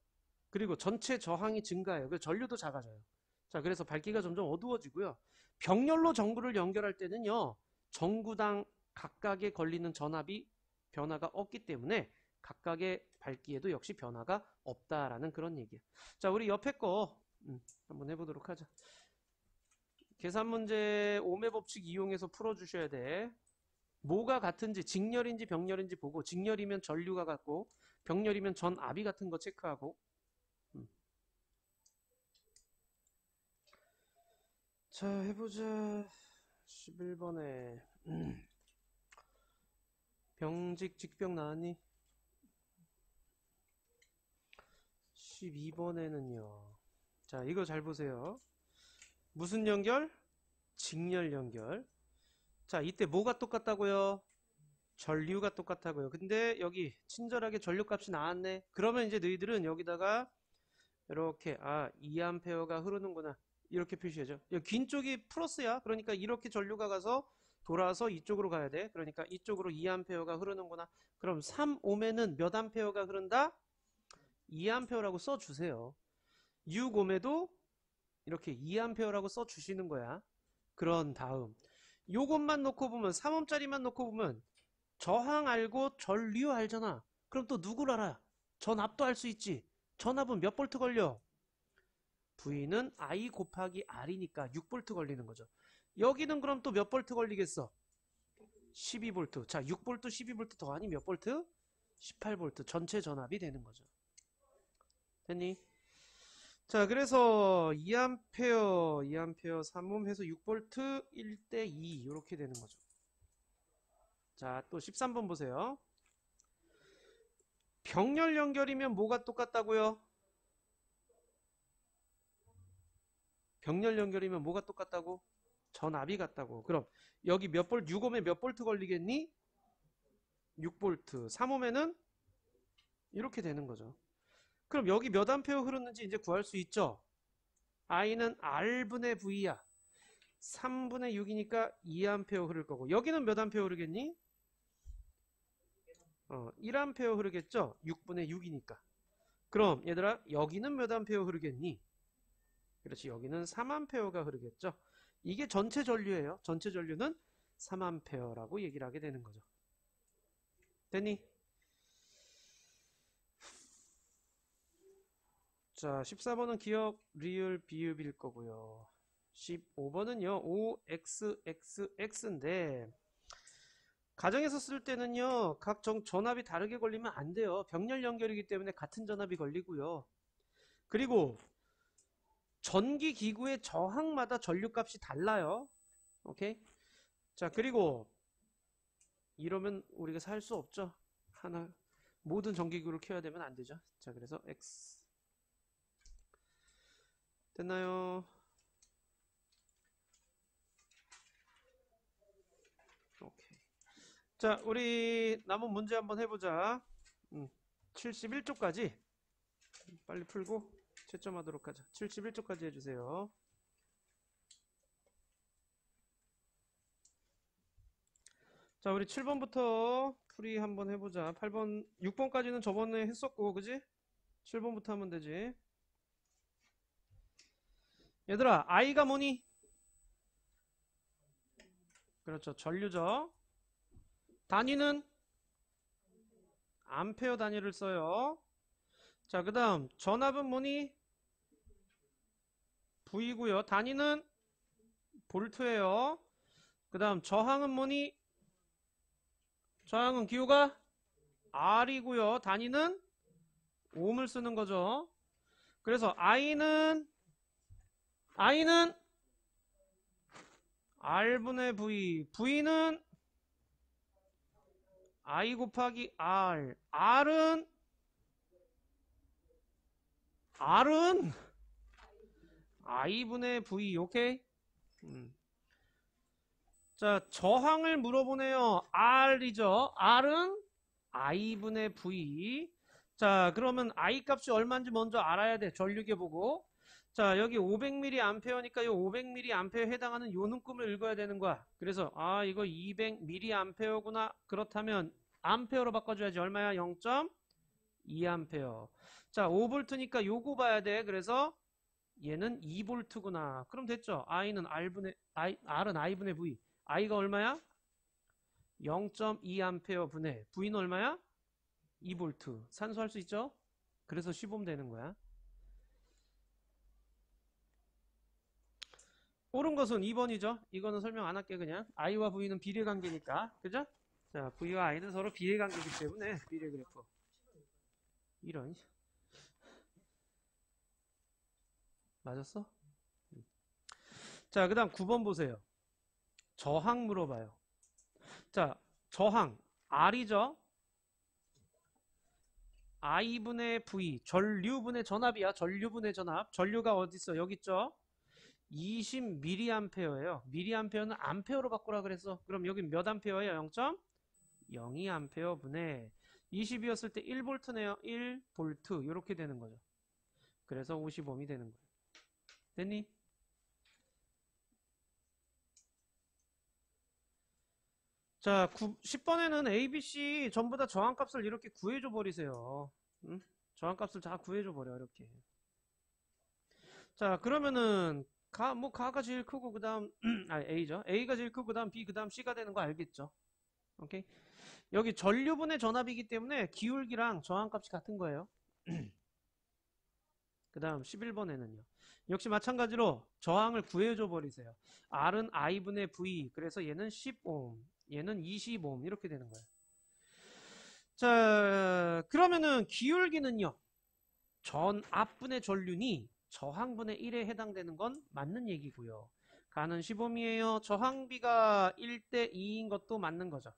그리고 전체 저항이 증가해요. 그래서 전류도 작아져요. 자, 그래서 밝기가 점점 어두워지고요. 병렬로 전구를 연결할 때는요, 전구당 각각에 걸리는 전압이 변화가 없기 때문에 각각의 밝기에도 역시 변화가 없다라는 그런 얘기야. 자, 우리 옆에 거 한번 해보도록 하자. 계산 문제 오음의 법칙 이용해서 풀어주셔야 돼. 뭐가 같은지, 직렬인지 병렬인지 보고, 직렬이면 전류가 같고 병렬이면 전압이 같은 거 체크하고. 자, 해보자. 11번에 병직 직병 나왔니? 12번에는요. 자, 이거 잘 보세요. 무슨 연결? 직렬 연결. 자, 이때 뭐가 똑같다고요? 전류가 똑같다고요. 근데 여기 친절하게 전류값이 나왔네. 그러면 이제 너희들은 여기다가 이렇게 2A가 흐르는구나. 이렇게 표시하죠. 긴 쪽이 플러스야. 그러니까 이렇게 전류가 가서 돌아서 이쪽으로 가야 돼. 그러니까 이쪽으로 2A가 흐르는구나. 그럼 3옴에는 몇 암페어가 흐른다? 2A라고 써주세요. 6옴에도 이렇게 2A라고 써주시는 거야. 그런 다음 요것만 놓고 보면 3옴짜리만 놓고 보면 저항 알고 전류 알잖아. 그럼 또 누구를 알아? 전압도 알 수 있지. 전압은 몇 볼트 걸려? V는 I 곱하기 R이니까 6볼트 걸리는 거죠. 여기는 그럼 또 몇 볼트 걸리겠어? 12볼트. 자, 6볼트, 12볼트 더하니 몇 볼트? 18볼트. 전체 전압이 되는 거죠. 됐니? 자, 그래서 2A, 3옴 해서 6볼트 1대 2 이렇게 되는 거죠. 자, 또 13번 보세요. 병렬 연결이면 뭐가 똑같다고요? 병렬 연결이면 뭐가 똑같다고? 전압이 같다고. 그럼 여기 몇 볼트, 6옴에 몇 볼트 걸리겠니? 6볼트. 3옴에는 이렇게 되는 거죠. 그럼 여기 몇 암페어 흐르는지 이제 구할 수 있죠? I는 R분의 V야. 3분의 6이니까 2암페어 흐를 거고, 여기는 몇 암페어 흐르겠니? 1암페어 흐르겠죠? 6분의 6이니까. 그럼 얘들아, 여기는 몇 암페어 흐르겠니? 그렇지, 여기는 3암페어가 흐르겠죠? 이게 전체 전류예요. 전체 전류는 3암페어라고 얘기를 하게 되는 거죠. 됐니? 자, 14번은 기억, 리을, 비읍일 거고요. 15번은요, OXXX인데, 가정에서 쓸 때는요, 각 전압이 다르게 걸리면 안 돼요. 병렬 연결이기 때문에 같은 전압이 걸리고요. 그리고 전기 기구의 저항마다 전류값이 달라요. 오케이? 자, 그리고 이러면 우리가 살 수 없죠. 하나, 모든 전기기구를 켜야 되면 안 되죠. 자, 그래서 X. 됐나요? 오케이. 자, 우리 남은 문제 한번 해보자. 71쪽까지 빨리 풀고 채점하도록 하자. 71쪽까지 해주세요. 자, 우리 7번부터 풀이 한번 해보자. 8번, 6번까지는 저번에 했었고, 그지? 7번부터 하면 되지. 얘들아, I가 뭐니? 그렇죠. 전류죠. 단위는 암페어 단위를 써요. 자, 그 다음 전압은 뭐니? V고요. 단위는 볼트예요. 그 다음 저항은 뭐니? 저항은 기호가 R이고요. 단위는 옴을 쓰는 거죠. 그래서 I는 R분의 V, V는 I 곱하기 R, R은 I분의 V, 오케이? 자, 저항을 물어보네요. R이죠. R은 I분의 V. 자, 그러면 I 값이 얼마인지 먼저 알아야 돼. 전류계 보고. 자, 여기 500mA니까 이 500mA에 해당하는 요 눈금을 읽어야 되는 거야. 그래서 이거 200mA구나. 그렇다면 암페어로 바꿔줘야지. 얼마야? 0.2A. 자, 5V니까 요거 봐야 돼. 그래서 얘는 2V구나. 그럼 됐죠? R은 I분의 V. I가 얼마야? 0.2A 분의 V는 얼마야? 2V. 산수할 수 있죠? 그래서 10Ω 되는 거야. 옳은 것은 2번이죠. 이거는 설명 안 할게 그냥. I와 V는 비례관계니까. 그죠? 자, V와 I는 서로 비례관계이기 때문에 비례 그래프. 이런. 맞았어? 자, 그 다음 9번 보세요. 저항 물어봐요. 자, 저항. R이죠? I분의 V. 전류분의 전압이야. 전류분의 전압. 전류가 어디 있어? 여기 있죠? 20mA예요. mA는 암페어로 바꾸라 그랬어. 그럼 여기 몇 암페어예요? 0.02A 분의 20이었을 때 1V네요. 1V 이렇게 되는 거죠. 그래서 50Ω이 되는 거예요. 됐니? 자, 10번에는 A, B, C 전부 다 저항값을 이렇게 구해줘 버리세요. 응? 저항값을 다 구해줘 버려 이렇게. 자, 그러면은 가가 제일 크고 그 다음 A죠. A가 제일 크고 그 다음 B 그 다음 C가 되는 거 알겠죠? 오케이. 여기 전류분의 전압이기 때문에 기울기랑 저항값이 같은 거예요. 그 다음 11번에는요. 역시 마찬가지로 저항을 구해줘 버리세요. R은 I분의 V. 그래서 얘는 10Ω. 얘는 20Ω. 이렇게 되는 거예요. 자, 그러면은 기울기는요. 전압분의 전륜이 저항분의 1에 해당되는 건 맞는 얘기고요. 가는 10Ω이에요. 저항비가 1대 2인 것도 맞는 거죠.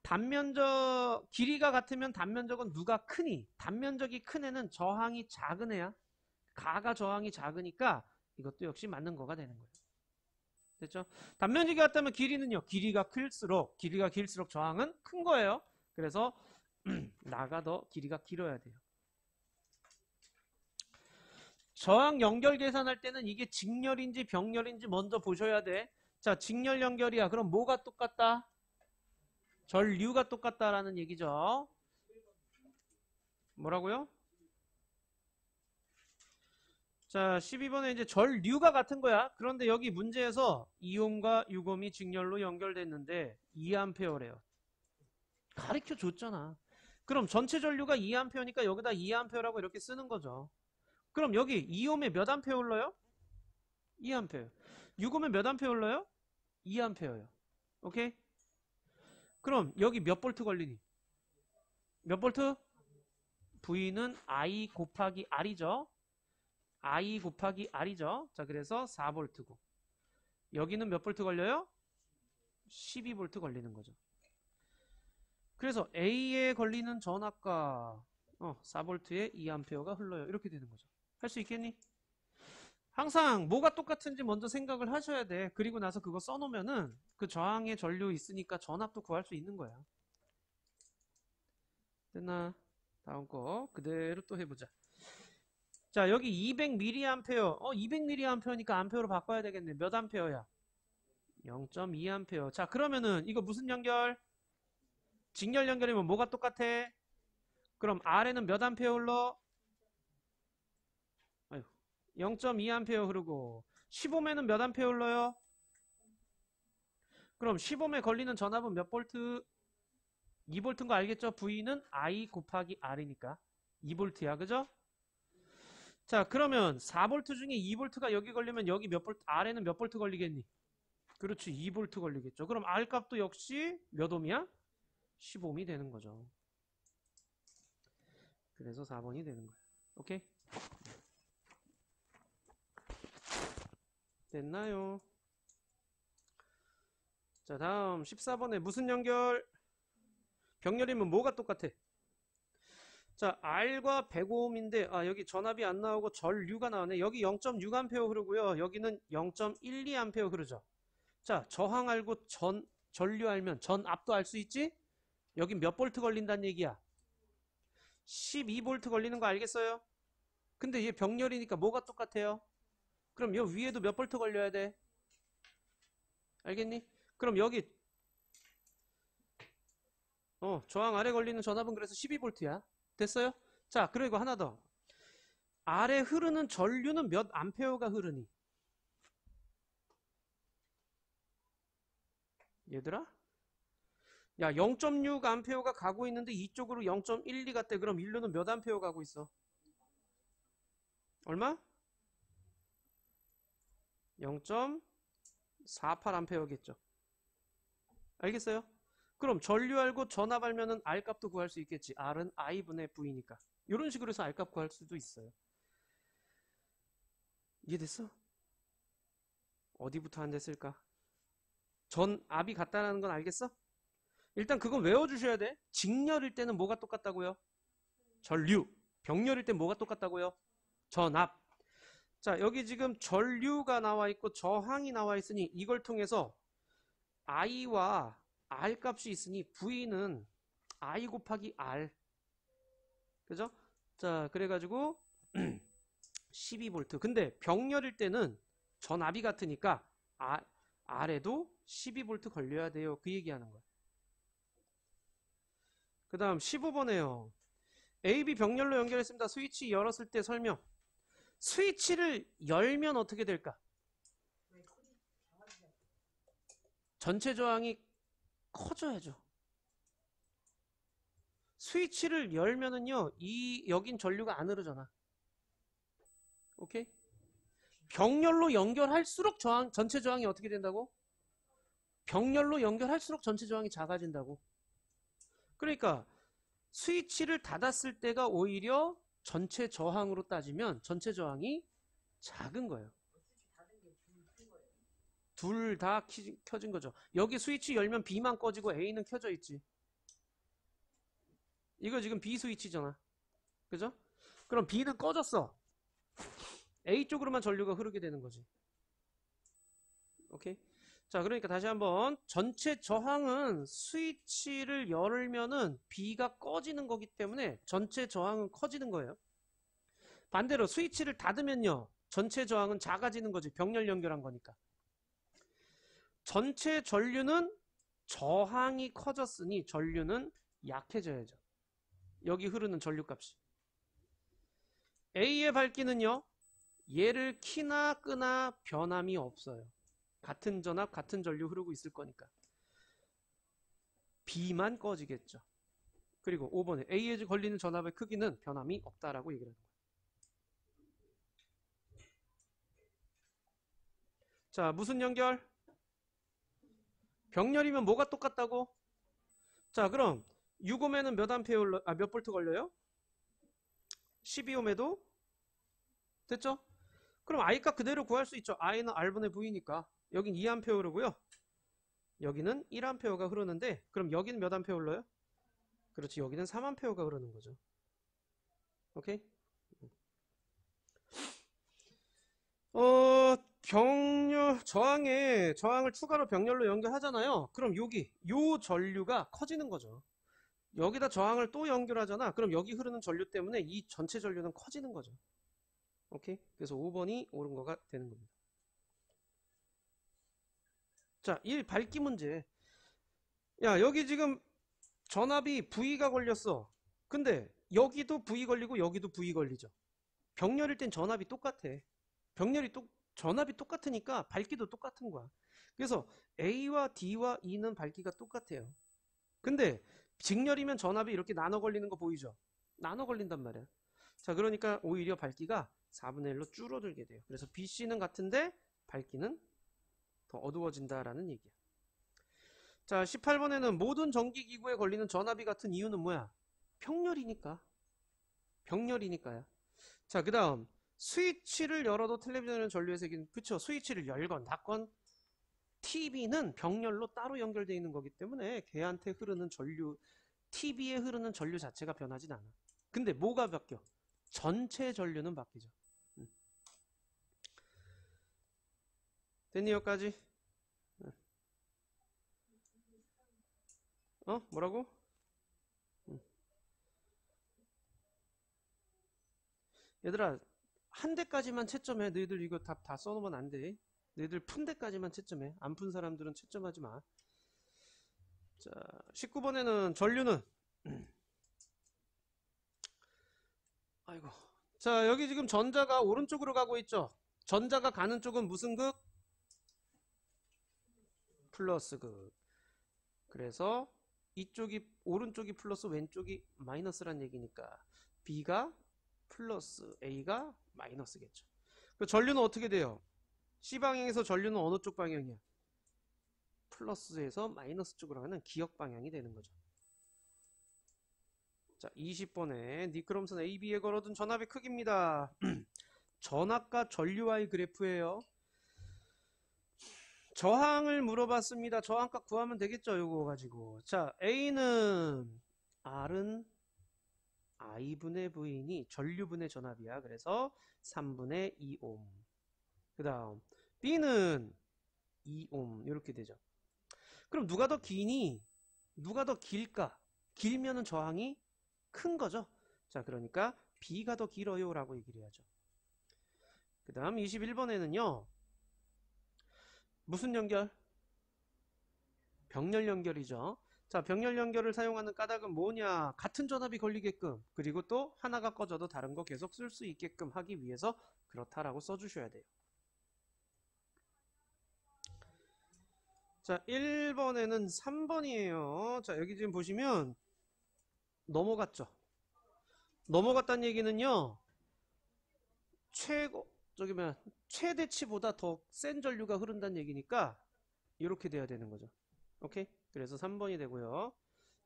단면적, 길이가 같으면 단면적은 누가 크니? 단면적이 큰 애는 저항이 작은 애야. 가가 저항이 작으니까 이것도 역시 맞는 거가 되는 거예요. 됐죠? 단면적이 같다면 길이는요. 길이가 길수록 저항은 큰 거예요. 그래서 나가 더 길이가 길어야 돼요. 저항 연결 계산할 때는 이게 직렬인지 병렬인지 먼저 보셔야 돼. 자, 직렬 연결이야. 그럼 뭐가 똑같다? 전류가 똑같다라는 얘기죠. 뭐라고요? 자, 12번에 이제 전류가 같은 거야. 그런데 여기 문제에서 2옴과 6옴이 직렬로 연결됐는데 2A래요. 가르쳐 줬잖아. 그럼 전체 전류가 2A니까 여기다 2A라고 이렇게 쓰는 거죠. 그럼 여기 2옴에 몇 암페어 흘러요? 2A. 6옴에 몇 암페어 흘러요? 2A예요. 오케이? 그럼 여기 몇 볼트 걸리니? 몇 볼트? V는 I 곱하기 R이죠. I 곱하기 R이죠. 자, 그래서 4볼트고. 여기는 몇 볼트 걸려요? 12볼트 걸리는 거죠. 그래서 A에 걸리는 전압과 4볼트에 2A가 흘러요. 이렇게 되는 거죠. 할 수 있겠니? 항상 뭐가 똑같은지 먼저 생각을 하셔야 돼. 그리고 나서 그거 써놓으면은 그 저항의 전류 있으니까 전압도 구할 수 있는 거야. 됐나? 다음 거 그대로 또 해보자. 자, 여기 200mA. 200mA니까 암페어로 바꿔야 되겠네. 몇 암페어야? 0.2A. 자, 그러면은 이거 무슨 연결? 직렬 연결이면 뭐가 똑같아? 그럼 R에는 몇 암페어 흘러? 0.2A 흐르고 10옴에는 몇 암페어 흘러요? 그럼 10옴에 걸리는 전압은 몇 볼트? 2볼트인 거 알겠죠? V는 I 곱하기 R이니까 2볼트야. 그죠? 자, 그러면 4볼트 중에 2볼트가 여기 걸리면 여기 몇 볼트, R에는 몇 볼트 걸리겠니? 그렇지, 2볼트 걸리겠죠. 그럼 R 값도 역시 몇 옴이야? 10옴이 되는 거죠. 그래서 4번이 되는 거예요. 오케이? 됐나요? 자, 다음 14번에 무슨 연결? 병렬이면 뭐가 똑같아? 자, R과 105옴인데 여기 전압이 안 나오고 전류가 나오네. 여기 0.6A 흐르고요. 여기는 0.12A 흐르죠. 자, 저항 알고 전류 알면 전압도 알 수 있지? 여기 몇 볼트 걸린다는 얘기야? 12볼트 걸리는 거 알겠어요? 근데 얘 병렬이니까 뭐가 똑같아요? 그럼 여 위에도 몇 볼트 걸려야 돼? 알겠니? 그럼 여기 저항 아래 걸리는 전압은 그래서 12볼트야. 됐어요? 자, 그리고 하나 더. 아래 흐르는 전류는 몇 암페어가 흐르니? 얘들아? 야, 0.6 암페어가 가고 있는데 이쪽으로 0.12 갔대. 그럼 일루는 몇 암페어 가고 있어? 얼마? 0.48 암페어겠죠. 알겠어요? 그럼 전류 알고 전압 알면은 R 값도 구할 수 있겠지. R은 I분의 V니까. 이런 식으로 해서 R 값 구할 수도 있어요. 이해됐어? 어디부터 안 됐을까? 전압이 같다는 건 알겠어? 일단 그건 외워주셔야 돼. 직렬일 때는 뭐가 똑같다고요? 전류. 병렬일 때 뭐가 똑같다고요? 전압. 자, 여기 지금 전류가 나와 있고 저항이 나와 있으니 이걸 통해서 I와 R 값이 있으니 V는 I 곱하기 R. 그죠? 자, 그래가지고 12V. 근데 병렬일 때는 전압이 같으니까 R에도 12V 걸려야 돼요. 그 얘기하는 거야. 그 다음 15번에요. AB 병렬로 연결했습니다. 스위치 열었을 때 설명. 스위치를 열면 어떻게 될까? 전체 저항이 커져야죠. 스위치를 열면은요, 여긴 전류가 안 흐르잖아. 오케이? 병렬로 연결할수록 전체 저항이 어떻게 된다고? 병렬로 연결할수록 전체 저항이 작아진다고. 그러니까 스위치를 닫았을 때가 오히려 전체 저항으로 따지면 전체 저항이 작은 거예요. 둘 다 켜진 거죠. 여기 스위치 열면 B만 꺼지고 A는 켜져 있지. 이거 지금 B 스위치잖아. 그죠? 그럼 B는 꺼졌어. A 쪽으로만 전류가 흐르게 되는 거지. 오케이? 자, 그러니까 다시 한번 전체 저항은 스위치를 열면은 B가 꺼지는 거기 때문에 전체 저항은 커지는 거예요. 반대로 스위치를 닫으면요. 전체 저항은 작아지는 거지. 병렬 연결한 거니까. 전체 전류는 저항이 커졌으니 전류는 약해져야죠. 여기 흐르는 전류 값이. A의 밝기는요. 얘를 키나 끄나 변함이 없어요. 같은 전압, 같은 전류 흐르고 있을 거니까. B만 꺼지겠죠. 그리고 5번에 A에 걸리는 전압의 크기는 변함이 없다라고 얘기를 하는 거예요. 자, 무슨 연결? 병렬이면 뭐가 똑같다고? 자, 그럼 6옴에는 몇 볼트 걸려요? 12옴에도 됐죠? 그럼 I값 그대로 구할 수 있죠. I는 R분의 V니까. 여긴 2A 흐르고요. 여기는 1A가 흐르는데 그럼 여기는 몇 A 흘러요? 그렇지. 여기는 3A가 흐르는 거죠. 오케이? 저항을 추가로 병렬로 연결하잖아요. 그럼 요 전류가 커지는 거죠. 여기다 저항을 또 연결하잖아. 그럼 여기 흐르는 전류 때문에 이 전체 전류는 커지는 거죠. 오케이? 그래서 5번이 옳은 거가 되는 겁니다. 자, 1 밝기 문제. 야, 여기 지금 전압이 V가 걸렸어. 근데 여기도 V 걸리고 여기도 V 걸리죠. 병렬일 땐 전압이 똑같아. 전압이 똑같으니까 밝기도 똑같은 거야. 그래서 A와 D와 E는 밝기가 똑같아요. 근데 직렬이면 전압이 이렇게 나눠 걸리는 거 보이죠? 나눠 걸린단 말이야. 자, 그러니까 오히려 밝기가 4분의 1로 줄어들게 돼요. 그래서 BC는 같은데 밝기는 더 어두워진다라는 얘기야. 자, 18번에는 모든 전기기구에 걸리는 전압이 같은 이유는 뭐야? 병렬이니까. 병렬이니까요. 자, 그 다음 스위치를 열어도 텔레비전은 전류의 세기는 그쵸? 스위치를 열건 닫건 TV는 병렬로 따로 연결되어 있는 거기 때문에 걔한테 흐르는 전류, TV에 흐르는 전류 자체가 변하진 않아. 근데 뭐가 바뀌어? 전체 전류는 바뀌죠. 됐니 여기까지? 뭐라고? 얘들아, 한 대까지만 채점해. 너희들 이거 다 써놓으면 안 돼. 너희들 푼 데까지만 채점해. 안 푼 사람들은 채점하지 마. 자, 19번에는 전류는 아이고. 자, 여기 지금 전자가 오른쪽으로 가고 있죠. 전자가 가는 쪽은 무슨 극? 플러스 극. 그래서 이쪽이 오른쪽이 플러스 왼쪽이 마이너스란 얘기니까 B가 플러스 A가 마이너스겠죠. 그 전류는 어떻게 돼요? C방향에서 전류는 어느 쪽 방향이야? 플러스에서 마이너스 쪽으로 가는 기역 방향이 되는 거죠. 자, 20번에 니크롬슨 AB에 걸어둔 전압의 크기입니다. 전압과 전류와의 그래프예요. 저항을 물어봤습니다. 저항값 구하면 되겠죠, 요거 가지고. 자, A는 R은 I분의 V니 전류분의 전압이야. 그래서 3분의 2옴. 그 다음 B는 2옴 이렇게 되죠. 그럼 누가 더 기니? 누가 더 길까? 길면은 저항이 큰 거죠. 자, 그러니까 B가 더 길어요 라고 얘기를 해야죠. 그 다음 21번에는요. 무슨 연결? 병렬 연결이죠. 자, 병렬 연결을 사용하는 까닭은 뭐냐? 같은 전압이 걸리게끔, 그리고 또 하나가 꺼져도 다른 거 계속 쓸 수 있게끔 하기 위해서 그렇다라고 써주셔야 돼요. 자, 1번에는 3번이에요. 자, 여기 지금 보시면 넘어갔죠. 넘어갔다는 얘기는요. 최대치보다 더 센 전류가 흐른다는 얘기니까 이렇게 돼야 되는 거죠. 오케이? 그래서 3번이 되고요.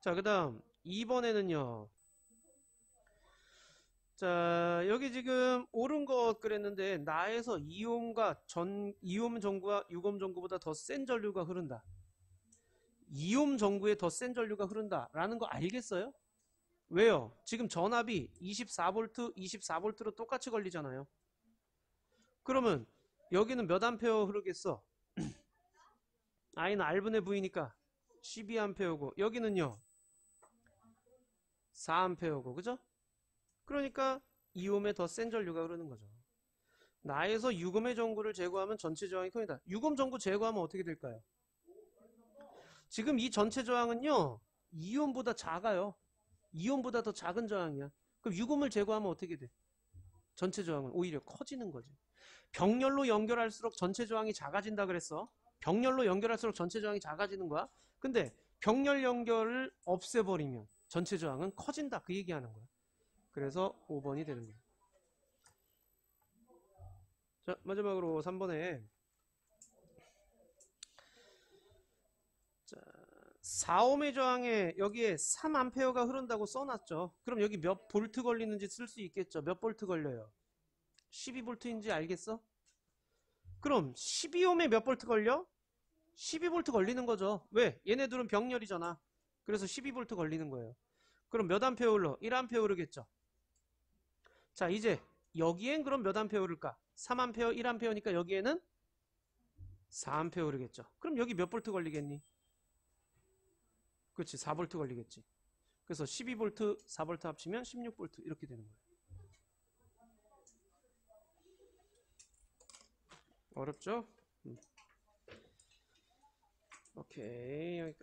자, 그 다음 2번에는요. 자, 여기 지금 옳은 것 그랬는데 나에서 이옴 전구와 6옴 전구보다 더 센 전류가 흐른다. 2옴 전구에 더 센 전류가 흐른다라는 거 알겠어요? 왜요? 지금 전압이 24V, 24V로 똑같이 걸리잖아요. 그러면 여기는 몇 암페어 흐르겠어? I는 R분의 V니까 12A고 여기는요 4A고 그죠? 그러니까 2옴에 더 센 전류가 흐르는 거죠. 나에서 6옴의 전구를 제거하면 전체 저항이 큽니다. 6옴 전구 제거하면 어떻게 될까요? 지금 이 전체 저항은요 2옴보다 작아요. 2옴보다 더 작은 저항이야. 그럼 6옴을 제거하면 어떻게 돼? 전체 저항은 오히려 커지는 거지. 병렬로 연결할수록 전체 저항이 작아진다 그랬어. 병렬로 연결할수록 전체 저항이 작아지는 거야. 근데 병렬 연결을 없애버리면 전체 저항은 커진다 그 얘기하는 거야. 그래서 5번이 되는 거야. 자, 마지막으로 3번에 자, 4옴의 저항에 여기에 3A가 흐른다고 써놨죠. 그럼 여기 몇 볼트 걸리는지 쓸 수 있겠죠. 몇 볼트 걸려요? 12볼트인지 알겠어? 그럼 12옴에 몇 볼트 걸려? 12볼트 걸리는 거죠. 왜? 얘네들은 병렬이잖아. 그래서 12볼트 걸리는 거예요. 그럼 몇 암페어 흘러? 1암페어 흐르겠죠. 자, 이제 여기엔 그럼 몇 암페어 흐를까? 3암페어, 1암페어니까 여기에는 4암페어 흐르겠죠. 그럼 여기 몇 볼트 걸리겠니? 그렇지, 4볼트 걸리겠지. 그래서 12볼트, 4볼트 합치면 16볼트 이렇게 되는 거예요. 어렵죠? 오케이, 여기까지.